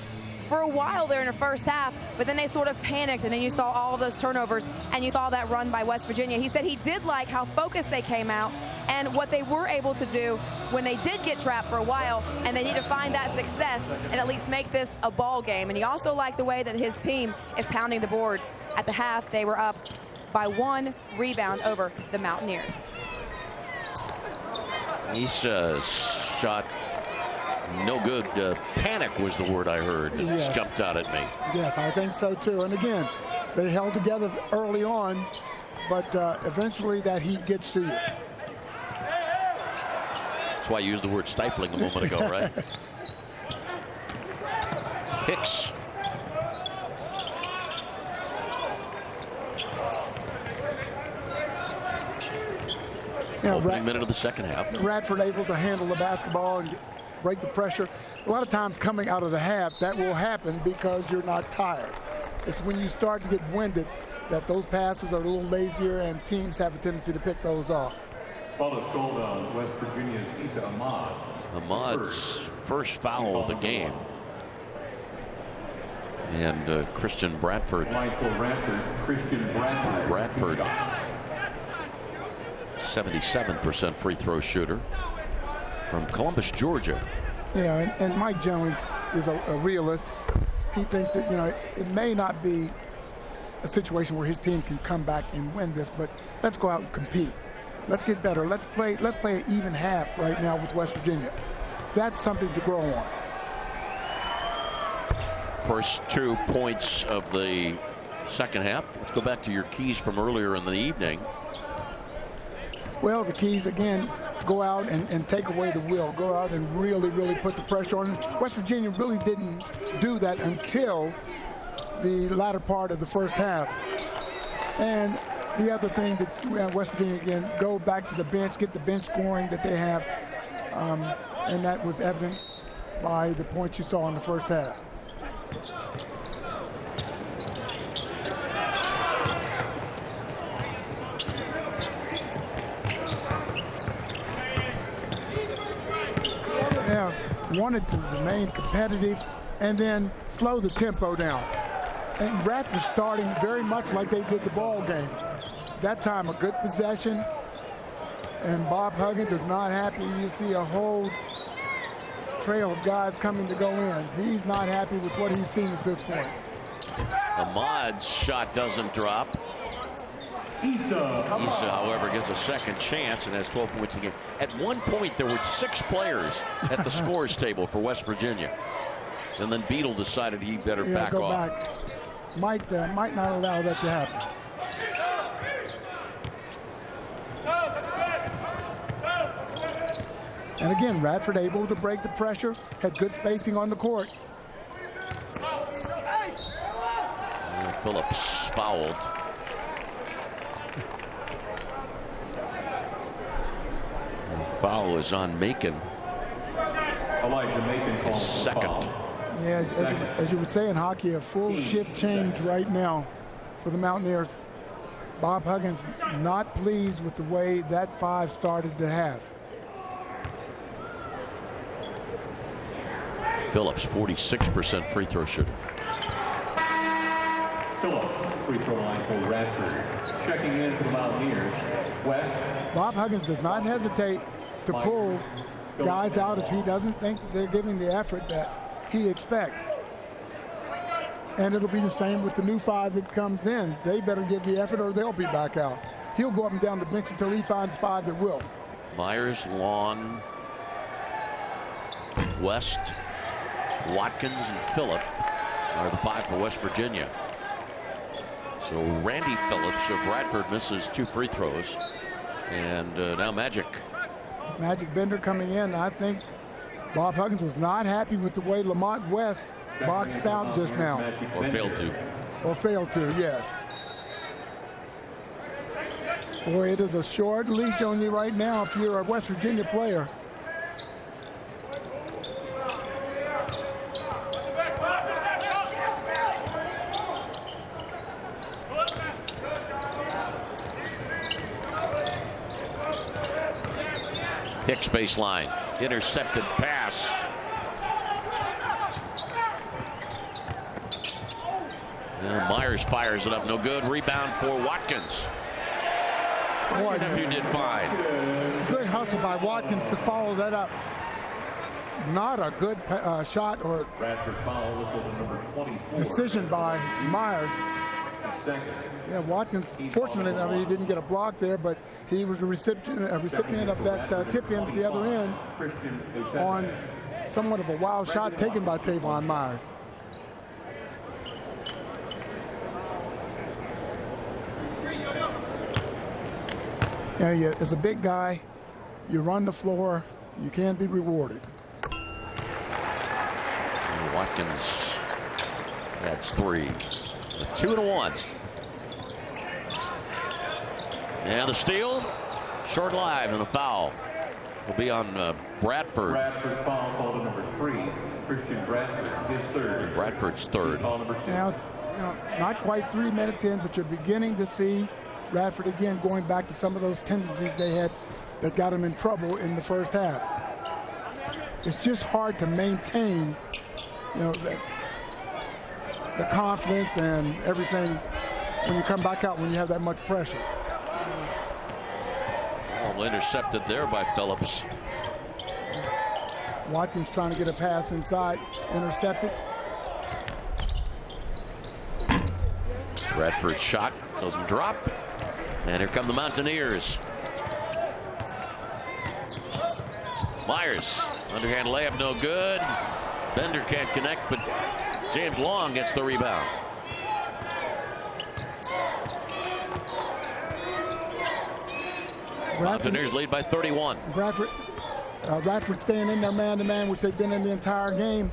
for a while there in the first half, but then they sort of panicked, and then you saw all of those turnovers, and you saw that run by West Virginia. He said he did like how focused they came out and what they were able to do when they did get trapped for a while, and they need to find that success and at least make this a ball game. And he also liked the way that his team is pounding the boards. At the half, they were up by 1 rebound over the Mountaineers. Issa's shot, no good. Panic was the word I heard. It Yes. jumped out at me. Yes, I think so too. And again, they held together early on, but eventually that heat gets to you. That's why I used the word stifling a moment ago, right? Hicks. Opening minute of the second half. Radford able to handle the basketball and break the pressure. A lot of times coming out of the half, that will happen because you're not tired. It's when you start to get winded that those passes are a little lazier, and teams have a tendency to pick those off. Ball is called on West Virginia's Issa Ahmad. Ahmad's first foul of the game. And Christian Bradford. Line for Radford, Christian Bradford. Bradford, 77% free throw shooter from Columbus, Georgia. And Mike Jones is a realist. He thinks that, it may not be a situation where his team can come back and win this, but let's go out and compete. Let's get better. Let's play an even half right now with West Virginia. That's something to grow on. First 2 points of the second half. Let's go back to your keys from earlier in the evening. Well, the keys, again, go out and take away the will. Go out and really, really put the pressure on. West Virginia really didn't do that until the latter part of the first half. And the other thing that West Virginia, again, go back to the bench, get the bench scoring that they have. And that was evident by the points you saw in the first half. Wanted to remain competitive and then slow the tempo down. And Radford starting very much like they did the ball game. That time a good possession, and Bob Huggins is not happy. You see a whole trail of guys coming to go in. He's not happy with what he's seen at this point. Ahmad's shot doesn't drop. Issa, however, gets a second chance and has 12 points in the game. At one point, there were 6 players at the scores table for West Virginia. And then Beadle decided he better back off. Might not allow that to happen. And again, Radford able to break the pressure, had good spacing on the court. Phillips fouled. Foul is on Macon. Elijah Macon his second. Yeah, as you would say in hockey, a full shift change right now for the Mountaineers. Bob Huggins not pleased with the way that 5 started to have. Phillips, 46% free throw shooter. Phillips, free throw line for Radford. Checking in for the Mountaineers, West. Bob Huggins does not hesitate to pull guys out if he doesn't think they're giving the effort that he expects. And it'll be the same with the new 5 that comes in. They better give the effort or they'll be back out. He'll go up and down the bench until he finds 5 that will. Myers, Long, West, Watkins, and Phillip are the 5 for West Virginia. So Randy Phillips of Radford misses 2 free throws. And now Magic Bender coming in. I think Bob Huggins was not happy with the way Lamont West boxed out just now. Or failed to. Or failed to, yes. Boy, it is a short leash on you right now if you're a West Virginia player. Hicks baseline, intercepted pass. And Myers fires it up, no good. Rebound for Watkins. Boy, Nephew did fine. Good hustle by Watkins to follow that up. Not a good shot or decision by Myers. Yeah, Watkins, fortunately, he didn't get a block there, but he was a recipient of that tip in at the other end on somewhat of a wild shot taken by Tavon Myers. Yeah, as a big guy, you run the floor, you can be rewarded. And Watkins, that's 3. 2-1. And the steal, short live, and the foul will be on Bradford. Bradford foul call to number 3. Christian Bradford, his 3rd. Bradford's 3rd. Now, not quite 3 minutes in, but you're beginning to see Radford again going back to some of those tendencies they had that got them in trouble in the first half. It's just hard to maintain, the confidence and everything when you come back out when you have that much pressure. Well, intercepted there by Phillips. Watkins trying to get a pass inside, intercepted. Bradford's shot doesn't drop. And here come the Mountaineers. Myers, underhand layup, no good. Bender can't connect, but James Long gets the rebound. Mountaineers lead by 31. Radford staying in there man-to-man, which they've been in the entire game.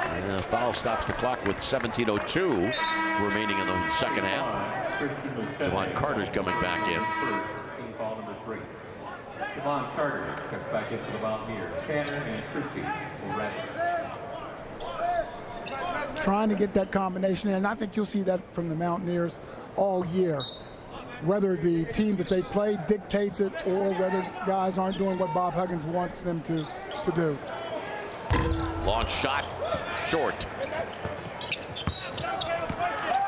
And foul stops the clock with 17:02 remaining in the second half. Javon Carter's coming back in. Foul number 3. Javon Carter comes back in for the Mountaineers. Tanner and Christie will Radford. Trying to get that combination, and I think you'll see that from the Mountaineers all year. Whether the team that they play dictates it or whether guys aren't doing what Bob Huggins wants them to do. Long shot, short.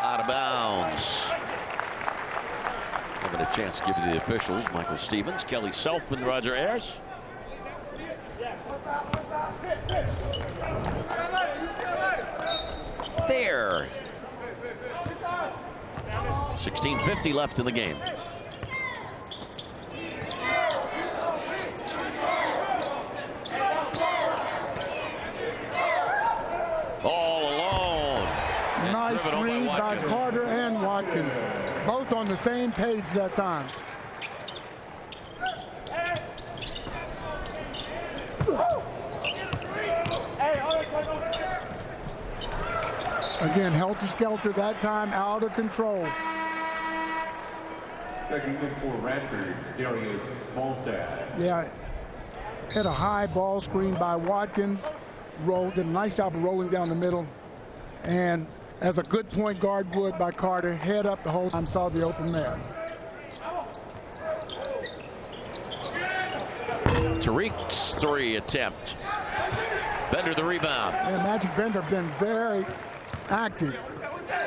Out of bounds. Having a chance to give you the officials, Michael Stevens, Kelly Self, and Roger Ayers. There. 16:50 left in the game. All alone. Nice read by Carter and Watkins. Both on the same page that time. Again, helter-skelter that time, out of control. Checking in for Radford, Darius Volstad. Yeah, had a high ball screen by Watkins. Did a nice job of rolling down the middle. And as a good point guard would by Carter, head up the whole time, saw the open man. Tariq's 3 attempt. Bender the rebound. And Magic Bender been very active.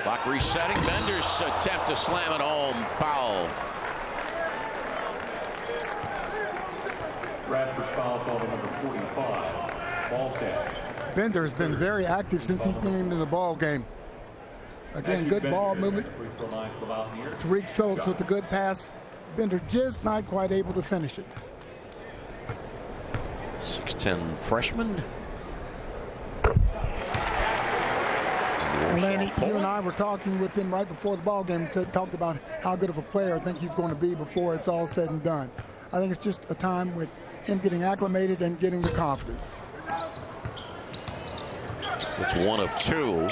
Clock resetting. Bender's attempt to slam it home. Foul. Radford foul call to number 45, Volstad. Bender's been very active since he came into the ball game. Again, good ball movement. Tariq Phillips with a good pass. Bender just not quite able to finish it. 6'10" freshman. Lanny, you and I were talking with him right before the ball game. Talked about how good of a player I think he's going to be before it's all said and done. I think it's just a time with him getting acclimated and getting the confidence. It's 1 of 2.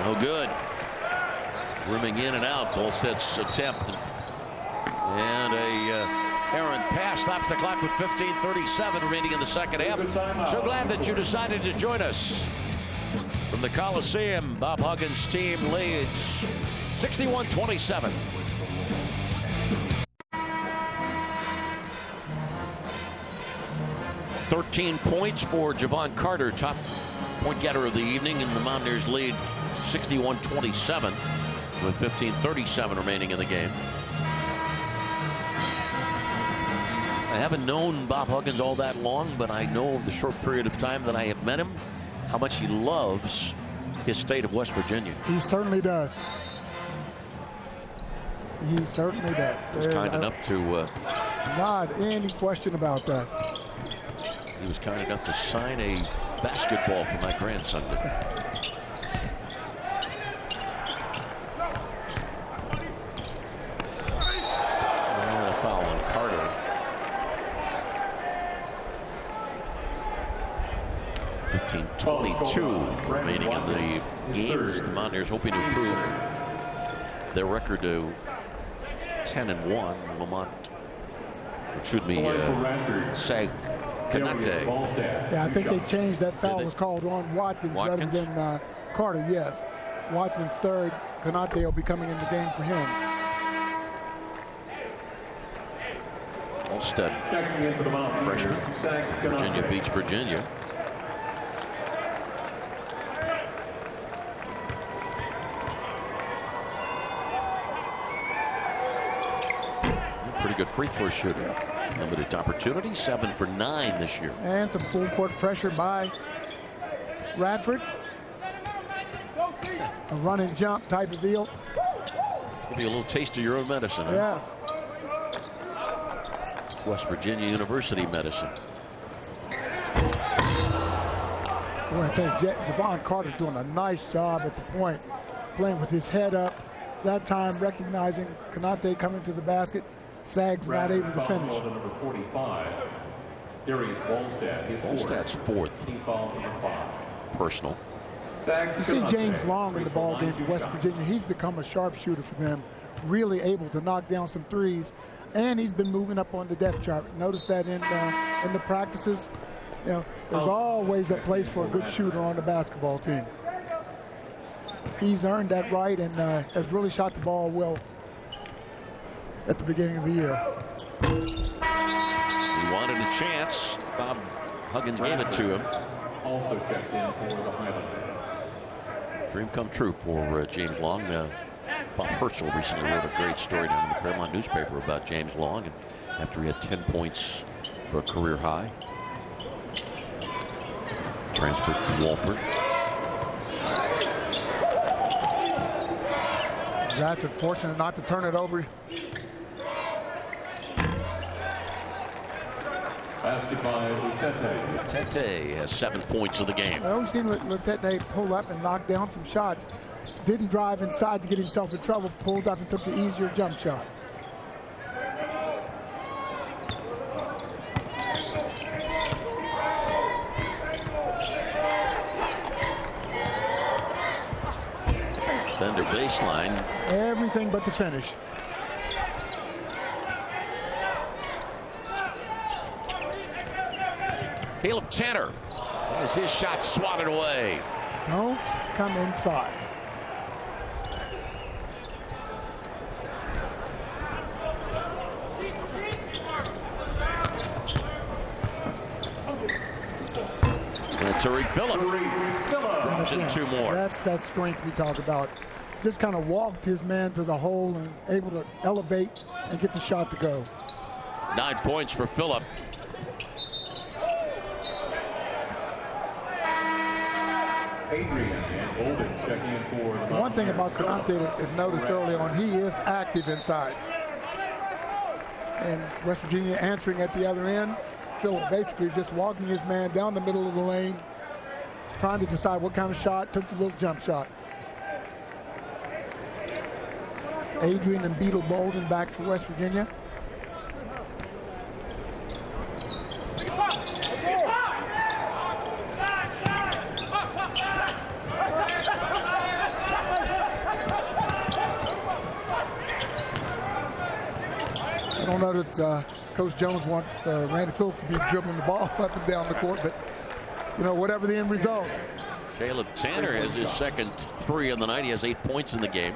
No good. Rimming in and out. Volstad's attempt. And a errant pass stops the clock with 15:37 remaining in the second half. So glad that you decided to join us. From the Coliseum, Bob Huggins' team leads 61-27. "13 points for Javon Carter, top point getter of the evening, and the Mountaineers lead 61-27 with 15:37 remaining in the game. I haven't known Bob Huggins all that long, but I know the short period of time that I have met him, how much he loves his state of West Virginia. He certainly does. He certainly does. He was kind enough to... not any question about that. He was kind enough to sign a basketball for my grandson. And a foul on Carter. 15:22 remaining in the game as the Mountaineers hoping to improve their record to 10-1. Lamont, excuse me, Sag Kanate. Yeah, I think they changed that foul. Was called on Watkins rather than Carter. Yes, Watkins third. Kanate will be coming in the game for him. Volstad, freshman, Virginia Beach, Virginia. Pretty good free throw shooter. Limited opportunity, 7 for 9 this year. And some full court pressure by Radford. A run and jump type of deal. Give you a little taste of your own medicine. Yes. Huh? West Virginia University medicine. Well, I think Javon Carter's doing a nice job at the point, playing with his head up. That time recognizing Kanate coming to the basket. Sag's not able to finish. Number 45, Darius Volstad. Volstad's fourth. Personal. You see James Long in the ball game for West Virginia. He's become a sharpshooter for them, really able to knock down some threes, and he's been moving up on the depth chart. Notice that in the practices, you know, there's always a place for a good shooter on the basketball team. He's earned that right and has really shot the ball well at the beginning of the year. He wanted a chance. Bob Huggins gave it to him. Also checks in for the Highlanders. Dream come true for James Long. Bob Herschel recently wrote a great story down in the Fairmont newspaper about James Long, and after he had 10 points for a career high. Transferred from Walford. Radford fortunate not to turn it over. Basket by Lutete. Lutete has 7 points of the game. Well, we've seen Lutete pull up and knock down some shots. didn't drive inside to get himself in trouble, pulled up and took the easier jump shot. Fender baseline. Everything but the finish. Caleb Tanner has his shot swatted away. Don't come inside. And Tariq Phillip drops in 2 more. That's that strength we talk about. Just kind of walked his man to the hole and able to elevate and get the shot to go. 9 points for Phillip. Adrian and Golden checking in for the One thing about Conante that I've noticed early on, he is active inside. And West Virginia answering at the other end. Phil basically just walking his man down the middle of the lane, trying to decide what kind of shot, took the little jump shot. Adrian and Beetle Bolden back for West Virginia. I don't know that Coach Jones wants Randy Phillips to be dribbling the ball up and down the court, but, you know, whatever the end result. Caleb Tanner has his second 3 of the night. He has 8 points in the game.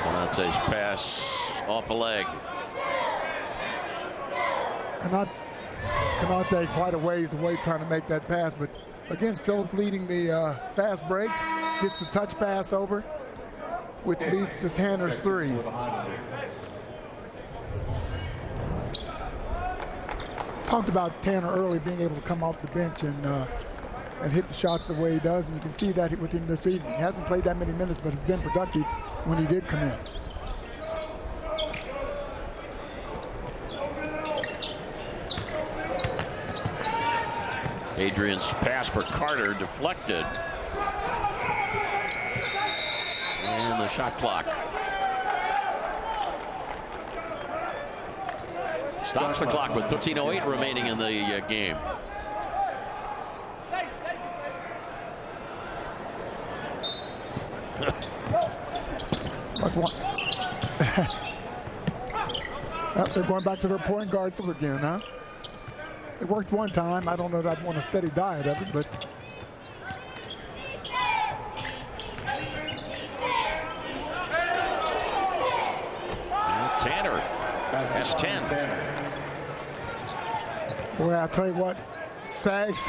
Conante's pass off a leg. Conante quite a ways away trying to make that pass, but again, Phillips leading the fast break, gets the touch pass over, which leads to Tanner's 3. Talked about Tanner early being able to come off the bench and hit the shots the way he does, and you can see that with him this evening. He hasn't played that many minutes, but has been productive when he did come in. Adrian's pass for Carter deflected. And the shot clock stops the clock with 13:08 remaining in the game. Must want. Well, they're going back to their point guard again, huh? It worked one time. I don't know that I'd want a steady diet of it, but Tanner has 10. Boy, I'll tell you what, Sags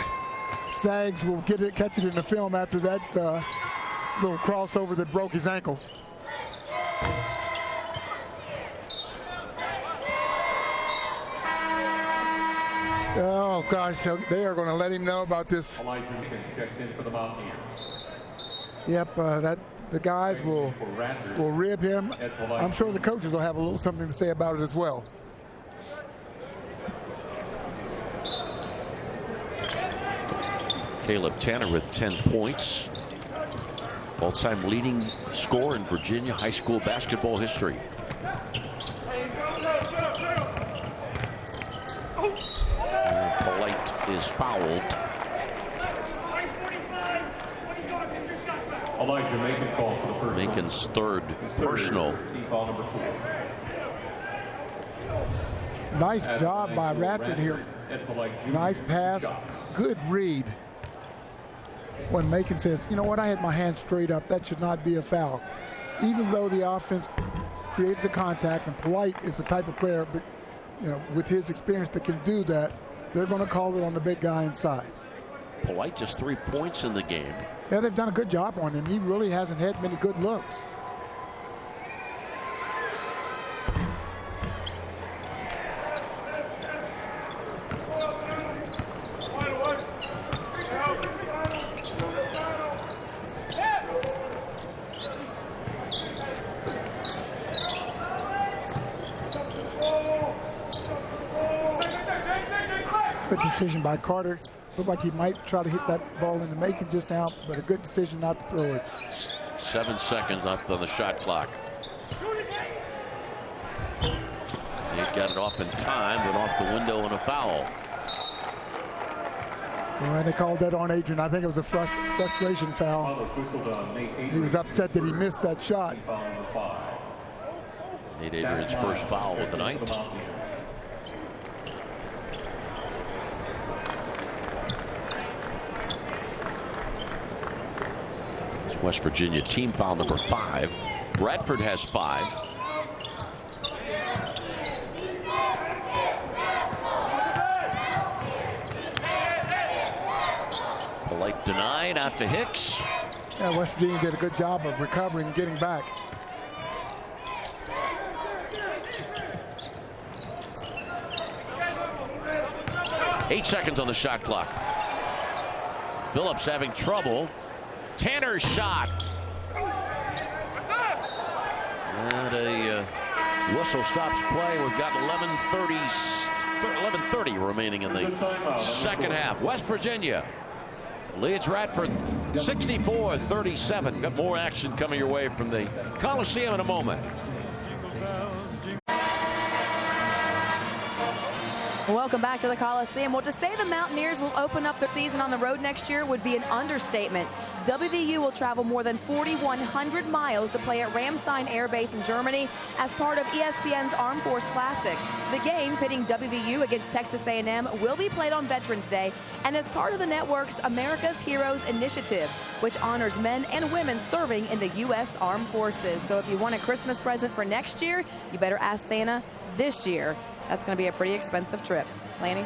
will catch it in the film after that little crossover that broke his ankle. Oh gosh, they are going to let him know about this. Elijah checks in for the Mountaineers. Yep, the guys will rib him. I'm sure the coaches will have a little something to say about it as well. Caleb Tanner with 10 points. All-time leading scorer in Virginia high school basketball history. Polite is fouled. Elijah Macon called for the first. Macon's third personal. Team foul number 4. Nice job by Radford here. Nice pass, good read. When Macon says, you know what, I had my hand straight up, that should not be a foul. Even though the offense created the contact, and Polite is the type of player, but, you know, with his experience that can do that, they're going to call it on the big guy inside. Polite just 3 points in the game. Yeah, they've done a good job on him. He really hasn't had many good looks. Good decision by Carter. Looked like he might try to hit that ball in the making just now, but a good decision not to throw it. 7 seconds left on the shot clock. He got it off in time, but off the window and a foul. Well, they called that on Adrian. I think it was a frustration foul. He was upset that he missed that shot. Nate Adrian's first foul of the night. It's West Virginia team foul number 5. Radford has 5. Polite denied out to Hicks. Yeah, West Virginia did a good job of recovering and getting back. Eight seconds on the shot clock. Phillips having trouble. Tanner's shot. And a whistle stops play. We've got 11:30 remaining in the second half. West Virginia leads Radford 64-37. Got more action coming your way from the Coliseum in a moment. Welcome back to the Coliseum. Well, to say the Mountaineers will open up their season on the road next year would be an understatement. WVU will travel more than 4,100 miles to play at Ramstein Air Base in Germany as part of ESPN's Armed Force Classic. The game pitting WVU against Texas A&M will be played on Veterans Day and as part of the network's America's Heroes Initiative, which honors men and women serving in the U.S. Armed Forces. So if you want a Christmas present for next year, you better ask Santa this year. That's going to be a pretty expensive trip. Lanny?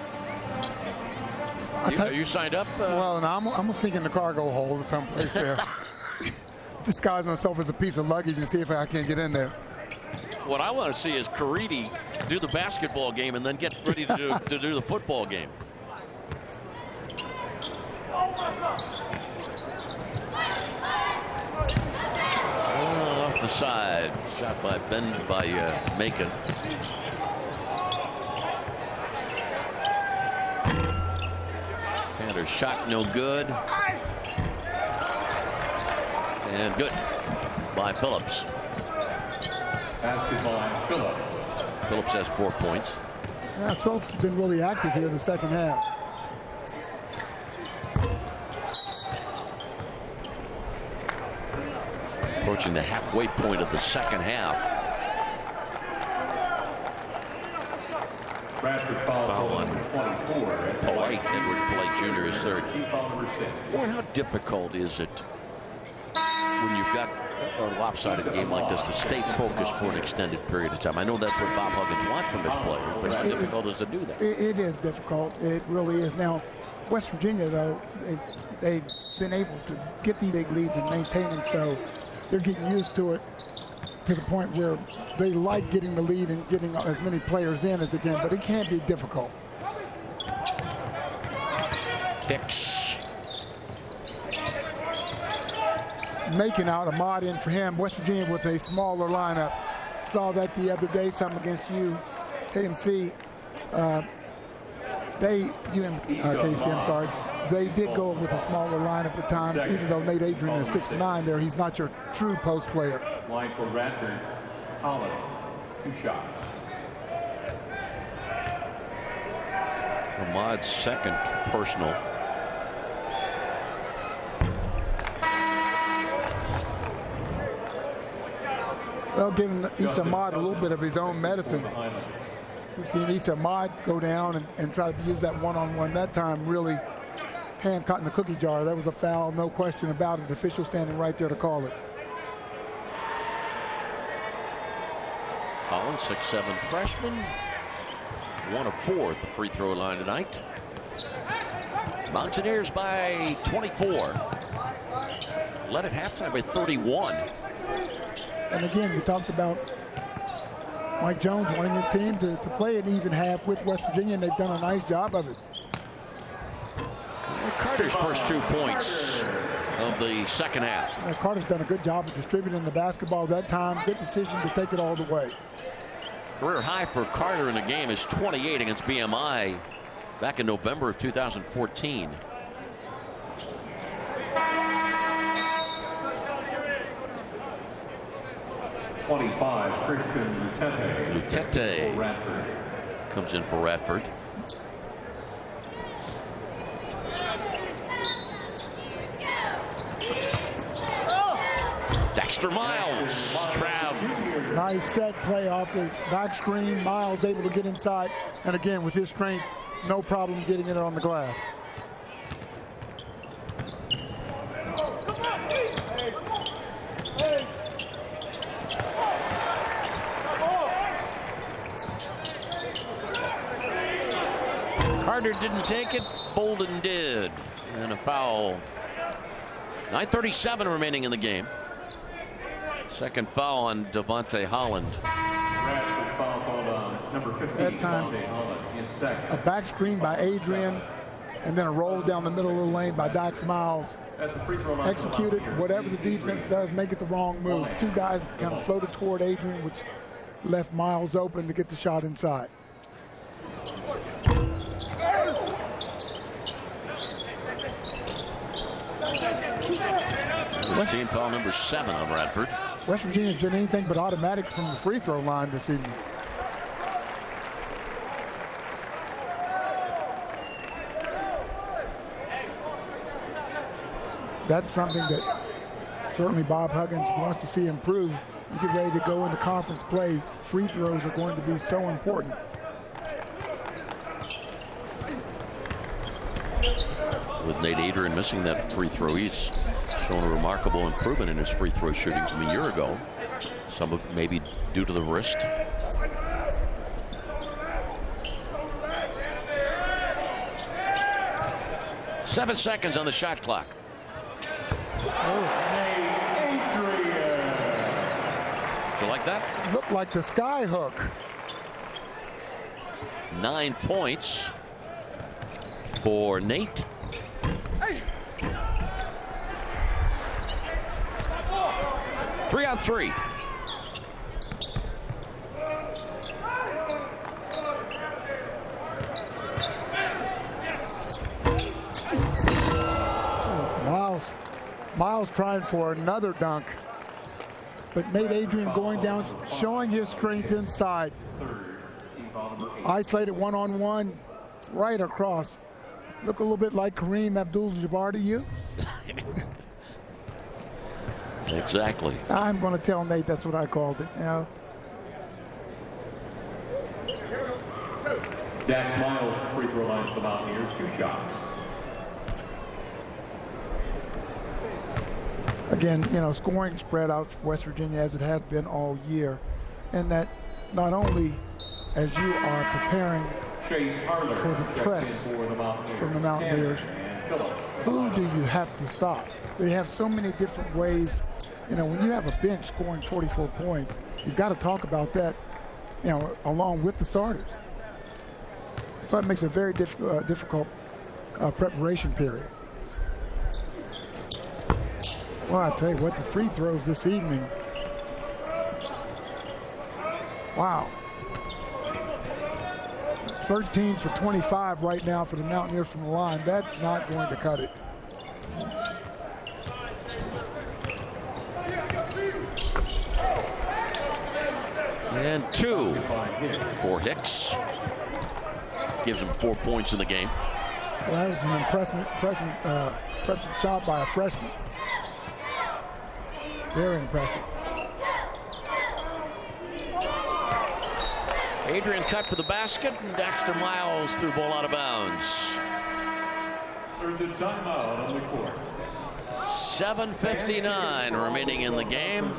Are you signed up? Well, no, I'm thinking the cargo hold someplace there. Disguise myself as a piece of luggage and see if I can get in there. What I want to see is Caridi do the basketball game and then get ready to do the football game. Off the side. Shot by Macon. Tanner's shot no good. And good by Phillips. Basketball, Phillips. Phillips has 4 points. Yeah, Phillips has been really active here in the second half. Approaching the halfway point of the second half. Radford foul on 24. Polite, Edward Polite Jr. is third. Boy, how difficult is it when you've got a lopsided game like this to stay focused for an extended period of time? I know that's what Bob Huggins wants from his players, but how difficult is it to do that? It is difficult. It really is. Now, West Virginia, though, they've been able to get these big leads and maintain them, so they're getting used to it to the point where they like getting the lead and getting as many players in as they can, but it can be difficult. Hicks. Making out Ahmad in for him. West Virginia with a smaller lineup. Saw that the other day, some against KC, I'm sorry. They did go with a smaller lineup at times, even though Nate Adrian is 6'9" there. He's not your true post player. Line for Radford, Holland, 2 shots. Ahmad's second personal. Well, giving Issa Ahmad a little bit of his own medicine. We've seen Issa Ahmad go down and try to use that one-on-one. That time really hand caught in the cookie jar. That was a foul, no question about it. The official standing right there to call it. Holland, 6'7" freshman. 1 of 4 at the free throw line tonight. Mountaineers by 24. Led at halftime by 31. And again, we talked about Mike Jones wanting his team to play an even half with West Virginia, and they've done a nice job of it. Carter's first 2 points of the second half. Carter's done a good job of distributing the basketball that time. Good decision to take it all the way. Career high for Carter in the game is 28 against BMI back in November of 2014. #25, Christian Lutete Radford. comes in for Radford. Dexter Miles trapped. Nice set play off the back screen. Miles able to get inside, and again with his strength, no problem getting it on the glass. Carter didn't take it. Bolden did, and a foul. 9:37 remaining in the game. Second foul on Devontae Holland. That time, a back screen by Adrian, and then a roll down the middle of the lane by Dax Miles. Executed whatever the defense does, make it the wrong move. Two guys kind of floated toward Adrian, which left Miles open to get the shot inside. Team foul number 7 on Radford. West Virginia's been anything but automatic from the free throw line this evening. That's something that certainly Bob Huggins wants to see improve. You get ready to go into conference play, free throws are going to be so important. With Nate Adrian missing that free throw, he's shown a remarkable improvement in his free throw shooting from a year ago. Some of maybe due to the wrist. Seven seconds on the shot clock. Do you like that? Looked like the sky hook. 9 points for Nate. Three on three. Miles trying for another dunk, but Nate Adrian going down, showing his strength inside. Isolated one-on-one, right across. Look a little bit like Kareem Abdul-Jabbar to you. Exactly. I'm going to tell Nate that's what I called it. Now, Dax Miles, free throw line for the Mountaineers, 2 shots. again, you know, scoring spread out for West Virginia as it has been all year, and that not only as you are preparing for the press from the Mountaineers, who do you have to stop? They have so many different ways. You know, when you have a bench scoring 44 points, you've got to talk about that, you know, along with the starters. So it makes a very difficult preparation period. Well, I tell you what, the free throws this evening. Wow. 13 for 25 right now for the Mountaineers from the line. That's not going to cut it. And 2 for Hicks. Gives him 4 points in the game. Well, that was an impressive shot by a freshman. Very impressive. Adrian cut for the basket, and Dexter Miles threw ball out of bounds. There's a timeout on the court. 7:59 remaining in the game.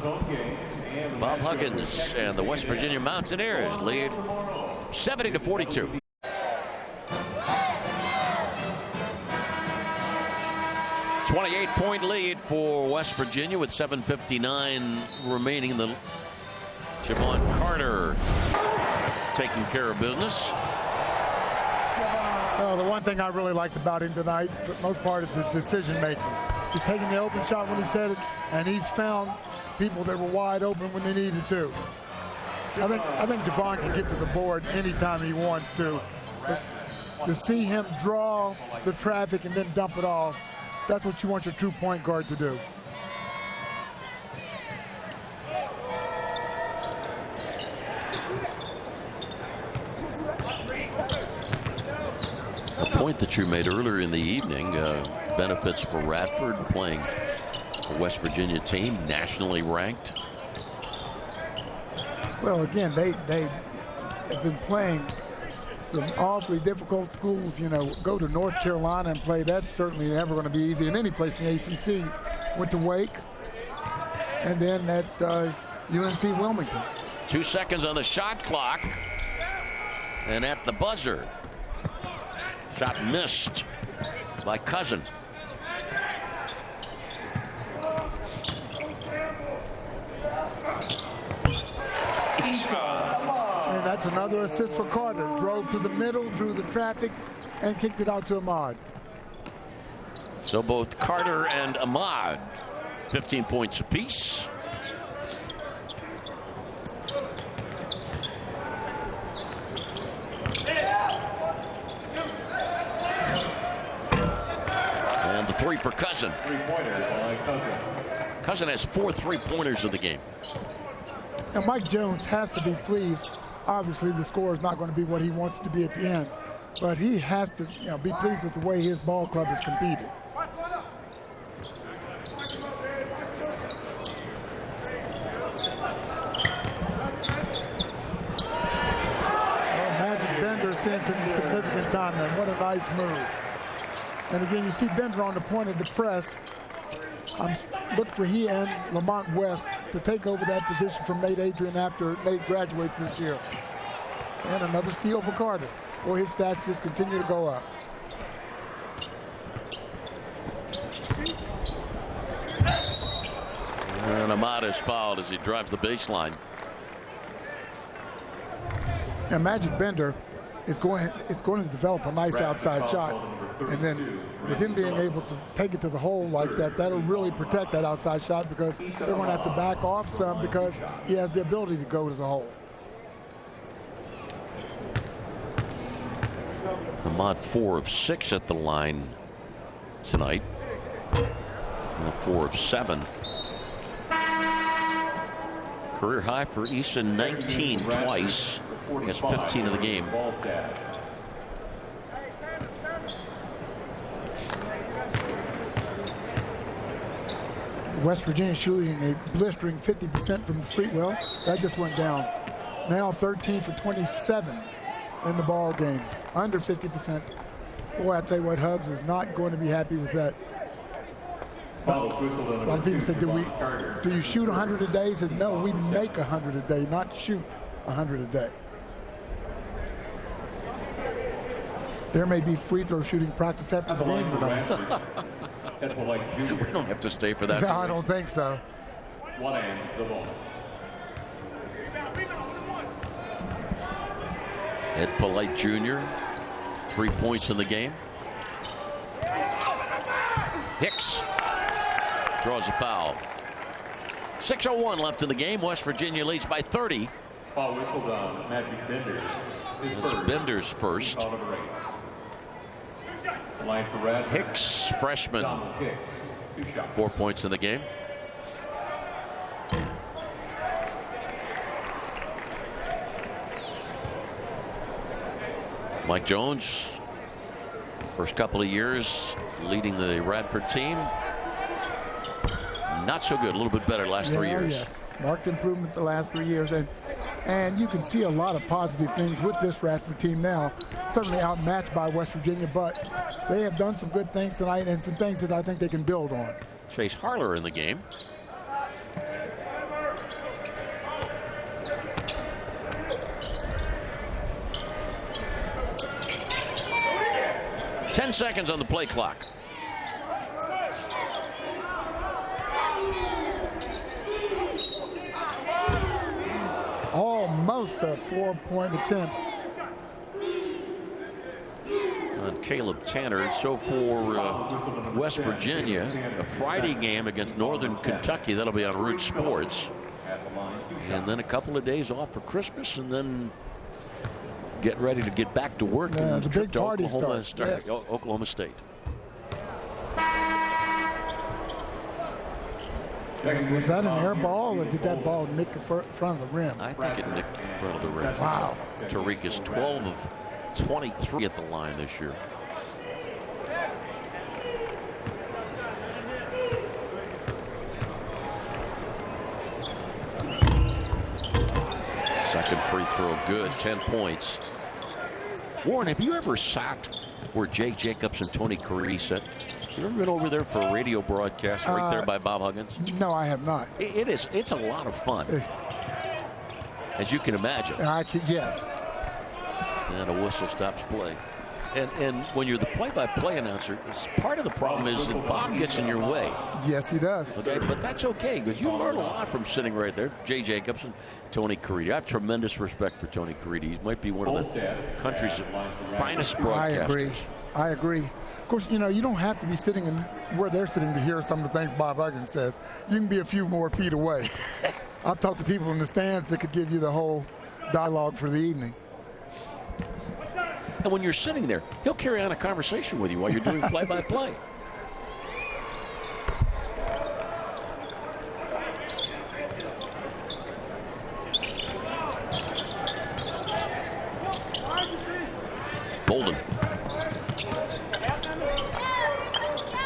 Bob Huggins and the West Virginia Mountaineers lead 70-42. A 28-point lead for West Virginia with 7:59 remaining. The Javon Carter taking care of business. Well, the one thing I really liked about him tonight, for the most part, is his decision making. He's taking the open shot when he said it, and he's found people that were wide open when they needed to. I think Javon can get to the board anytime he wants to. But to see him draw the traffic and then dump it off. That's what you want your true point guard to do. A point that you made earlier in the evening benefits for Radford playing a West Virginia team, nationally ranked. Well, again, they have been playing some awfully difficult schools. You know, go to North Carolina and play. That's certainly never going to be easy in any place in the ACC. Went to Wake, and then at UNC Wilmington. 2 seconds on the shot clock, and at the buzzer, shot missed by Cousin. And that's another assist for Carter. Drove to the middle, drew the traffic, and kicked it out to Ahmad. So both Carter and Ahmad, 15 points apiece. And the three for Cousin. Cousin has 4 3-pointers in the game. Now Mike Jones has to be pleased. Obviously, the score is not going to be what he wants to be at the end, but he has to, be pleased with the way his ball club has competed. Magic Bender seeing some significant time there. What a nice move. And again, you see Bender on the point of the press. Look for he and Lamont West to take over that position from Nate Adrian after Nate graduates this year. And another steal for Carter. Boy, his stats just continue to go up. And Ahmad is fouled as he drives the baseline. And Magic Bender is going to develop a nice outside shot. And then with him being able to take it to the hole like that, that'll really protect that outside shot, because they're going to have to back off some because he has the ability to go to the hole. Ahmad 4 of 6 at the line tonight. And 4 of 7. Career high for Easton, 19 twice. He has 15 of the game. West Virginia shooting a blistering 50% from the street. Well, that just went down. Now 13 for 27 in the ball game, under 50%. Boy, I tell you what, Hugs is not going to be happy with that. A lot of people said, do you shoot 100 a day? He says, no, we make 100 a day, not shoot 100 a day. There may be free throw shooting practice after the game tonight. We don't have to stay for that. No, I don't think so. Ed Polite Jr., 3 points in the game. Hicks draws a foul. 6:01 left in the game. West Virginia leads by 30. Foul whistled on Magic Bender. It's Bender's first. Line for Radford. Hicks, freshman, 4 points in the game. Mike Jones, first couple of years leading the Radford team. Not so good, a little bit better last 3 years. Yes, marked improvement the last 3 years. And you can see a lot of positive things with this Radford team now. Certainly outmatched by West Virginia, but they have done some good things tonight and some things that I think they can build on. Chase Harler in the game. Ten seconds on the play clock. Almost a 4-point attempt. On Caleb Tanner. So for West Virginia, a Friday game against Northern Kentucky. That'll be on Root Sports. And then a couple of days off for Christmas, and then get ready to get back to work. Yeah, and the big party starts. Yes. Oklahoma State. Was that an air ball, or did that ball nick the front of the rim? I think it nicked the front of the rim. Wow. Tariq is 12 of 23 at the line this year. Second free throw good, 10 points. Warren, have you ever sat where Jay Jacobs and Tony Caridi sat? You ever been over there for a radio broadcast right there by Bob Huggins? No, I have not. It's a lot of fun, as you can imagine. Yes. And a whistle stops play. And when you're the play-by-play announcer, part of the problem is that Bob gets in your way. Yes, he does. Okay, but that's okay because you learn a lot from sitting right there. Jay Jacobs and Tony Caridi. I have tremendous respect for Tony Caridi. He might be one of the country's finest broadcasters. I agree. Of course, you don't have to be sitting where they're sitting to hear some of the things Bob Huggins says. You can be a few more feet away. I've talked to people in the stands that could give you the whole dialogue for the evening. And when you're sitting there, he'll carry on a conversation with you while you're doing play-by-play. Bolden.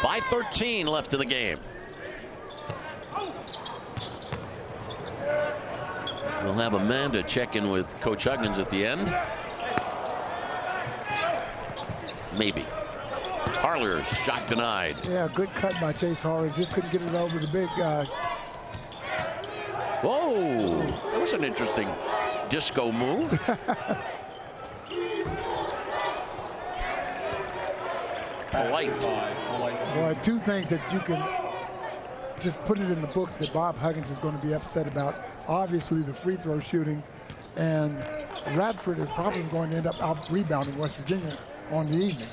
5:13 left in the game. We'll have Amanda check in with Coach Huggins at the end. Maybe. Harler's shot denied. Yeah, good cut by Chase Harler. Just couldn't get it over the big guy. Whoa, that was an interesting disco move. Polite. Well, two things that you can just put it in the books that Bob Huggins is going to be upset about. Obviously, the free throw shooting, and Radford is probably going to end up out rebounding West Virginia on the evening.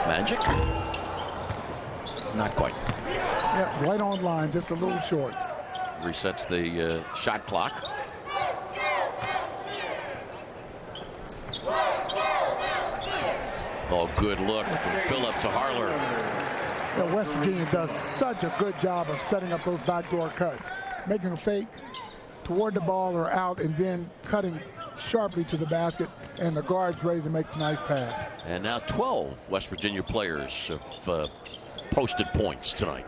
Magic? Not quite. Yeah, right on line, just a little short. Resets the shot clock. Oh, good look from Phillip to Harler. Yeah, West Virginia does such a good job of setting up those backdoor cuts, making a fake toward the ball or out, and then cutting sharply to the basket, and the guard's ready to make the nice pass. And now 12 West Virginia players have posted points tonight.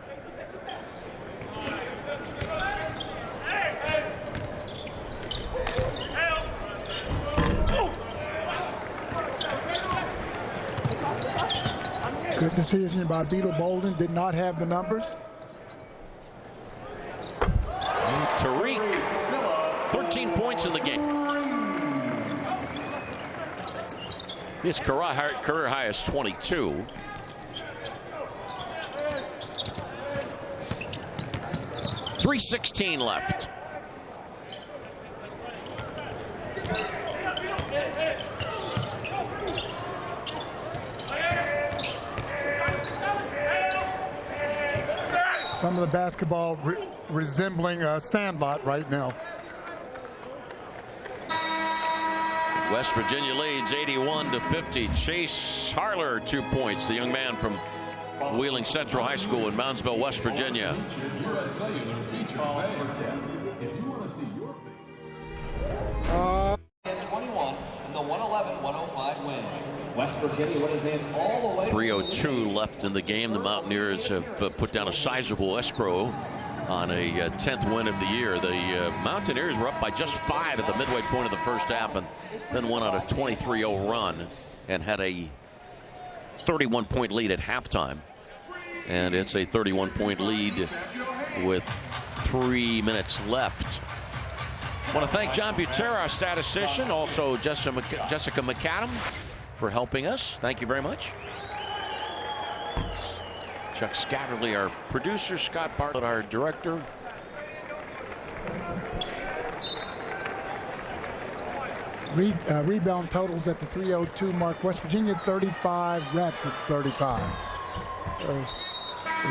Good decision by Beetle Bolden. Did not have the numbers. Tariq, 13 points in the game. His career high is 22. .316 left. Some of the basketball resembling a sandlot right now. West Virginia leads 81-50. Chase Harler, 2 points. The young man from Wheeling Central High School in Moundsville, West Virginia. And 21 in the 111-105 win. West Virginia would advance all the way. 3:02 left in the game. The Mountaineers have put down a sizable escrow on a 10th win of the year. The Mountaineers were up by just 5 at the midway point of the first half, and then went on a 23-0 run and had a 31-point lead at halftime. And it's a 31-point lead with 3 minutes left. I want to thank John Butera, our statistician, also Jessica McAdam for helping us. Thank you very much. Chuck Scatterly, our producer, Scott Bartlett, our director. Rebound totals at the 3:02 mark. West Virginia 35, Radford 35. So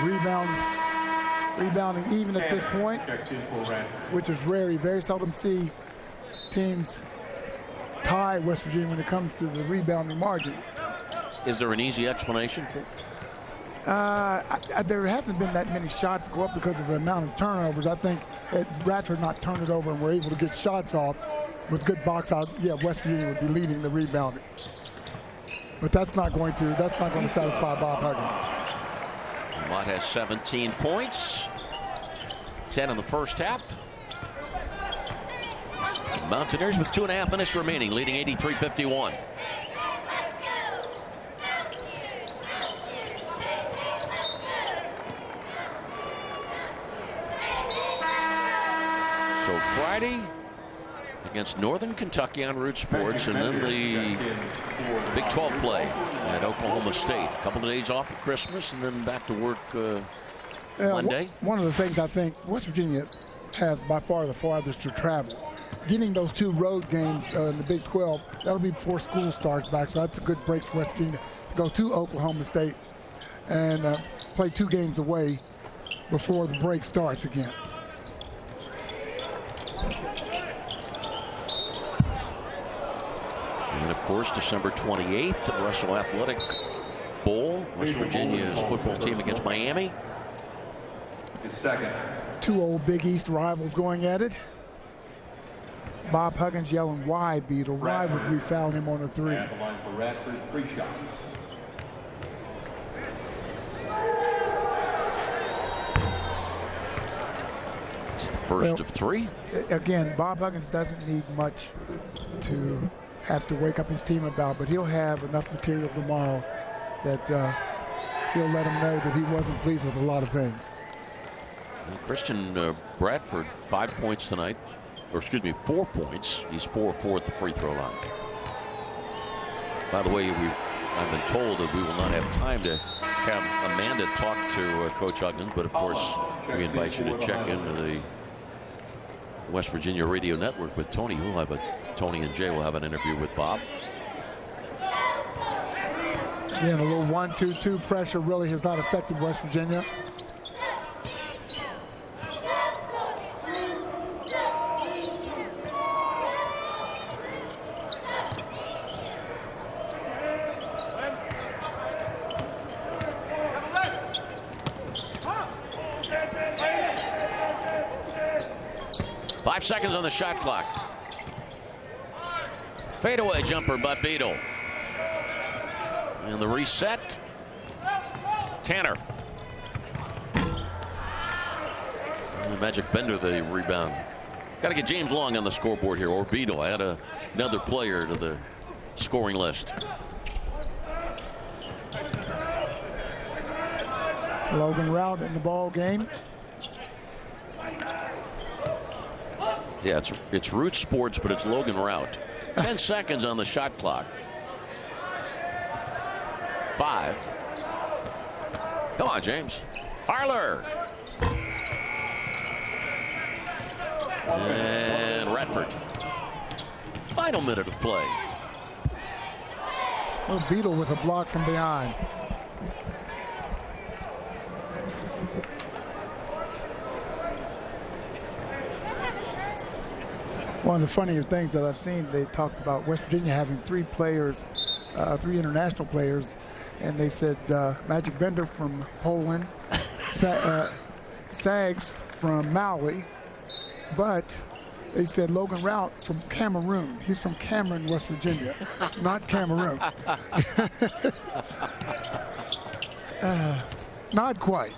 rebounding even at this point, which is rare. You very seldom see teams tie West Virginia when it comes to the rebounding margin. Is there an easy explanation for it? There hasn't been that many shots go up because of the amount of turnovers. I think had Radford not turned it over and were able to get shots off with good box out, yeah, West Virginia would be leading the rebounding. But that's not going to satisfy Bob Huggins. Mott has 17 points, 10 in the first half. Mountaineers with 2.5 minutes remaining, leading 83-51. So Friday against Northern Kentucky on Root Sports, and then the Big 12 play at Oklahoma State. A couple of days off for Christmas, and then back to work Monday. One of the things I think West Virginia has by far the farthest to travel. Getting those 2 road games in the Big 12, that'll be before school starts back, so that's a good break for West Virginia to go to Oklahoma State and play 2 games away before the break starts again. And of course, December 28th, the Russell Athletic Bowl, West Virginia's football team against Miami. His second. 2 old Big East rivals going at it. Bob Huggins yelling, "Why, Beetle? Why would we foul him on a 3?" At the line for Radford, 3 shots. It's the first of 3. Again, Bob Huggins doesn't need much to have to wake up his team about, but he'll have enough material tomorrow that he'll let them know that he wasn't pleased with a lot of things. Well, Christian Bradford, 5 points tonight, or excuse me, 4 points. He's 4-4 at the free throw line. By the way, I've been told that we will not have time to have Amanda talk to Coach Huggins, but of course we invite you to check into the West Virginia Radio Network with Tony. Tony and Jay will have an interview with Bob. Again, a little 1-2-2 pressure really has not affected West Virginia. Seconds on the shot clock. Fadeaway jumper by Beadle. And the reset. Tanner. And Magic Bender the rebound. Got to get James Long on the scoreboard here, or Beadle. Add another player to the scoring list. Logan Rout in the ball game. Yeah, it's Root Sports, but it's Logan Rout. 10 seconds on the shot clock. 5. Come on, James. Harler. And Radford. Final minute of play. Oh, Beadle with a block from behind. One of the funnier things that I've seen, they talked about West Virginia having 3 players, 3 international players, and they said Magic Bender from Poland, Sags from Maui, but they said Logan Rout from Cameroon. He's from Cameron, West Virginia, not Cameroon. Not quite.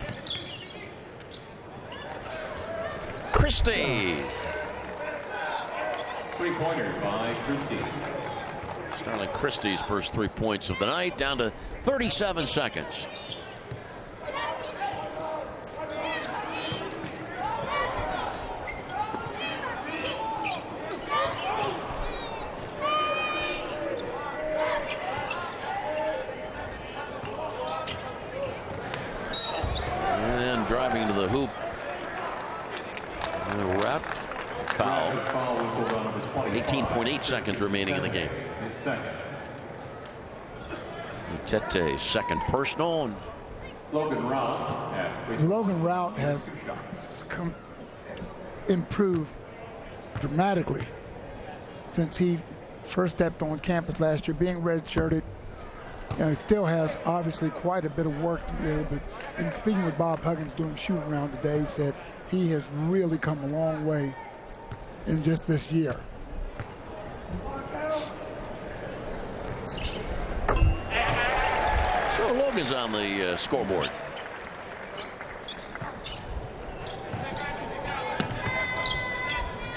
Christie. 3-pointer by Christie. Starling Christie's first 3 points of the night, down to 37 seconds. And driving to the hoop. Wrapped. Foul. 18.8 seconds remaining in the game. Tete's second personal. Logan Rout at Logan Rout has improved dramatically since he first stepped on campus last year, being redshirted. He still has obviously quite a bit of work to do, but in speaking with Bob Huggins doing shoot around today, he said he has really come a long way in just this year. So Logan's on the scoreboard.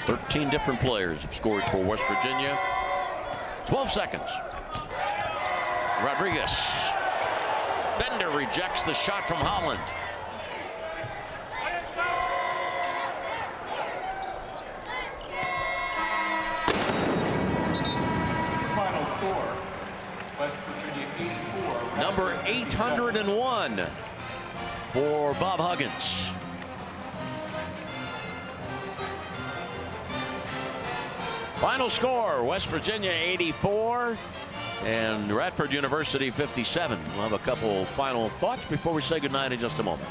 "13 different players have scored for West Virginia. 12 seconds. Rodriguez. Bender rejects the shot from Holland. final score. West Virginia 84. Number 801 for Bob Huggins. Final score, West Virginia 84 and Radford University 57. We'll have a couple final thoughts before we say goodnight in just a moment.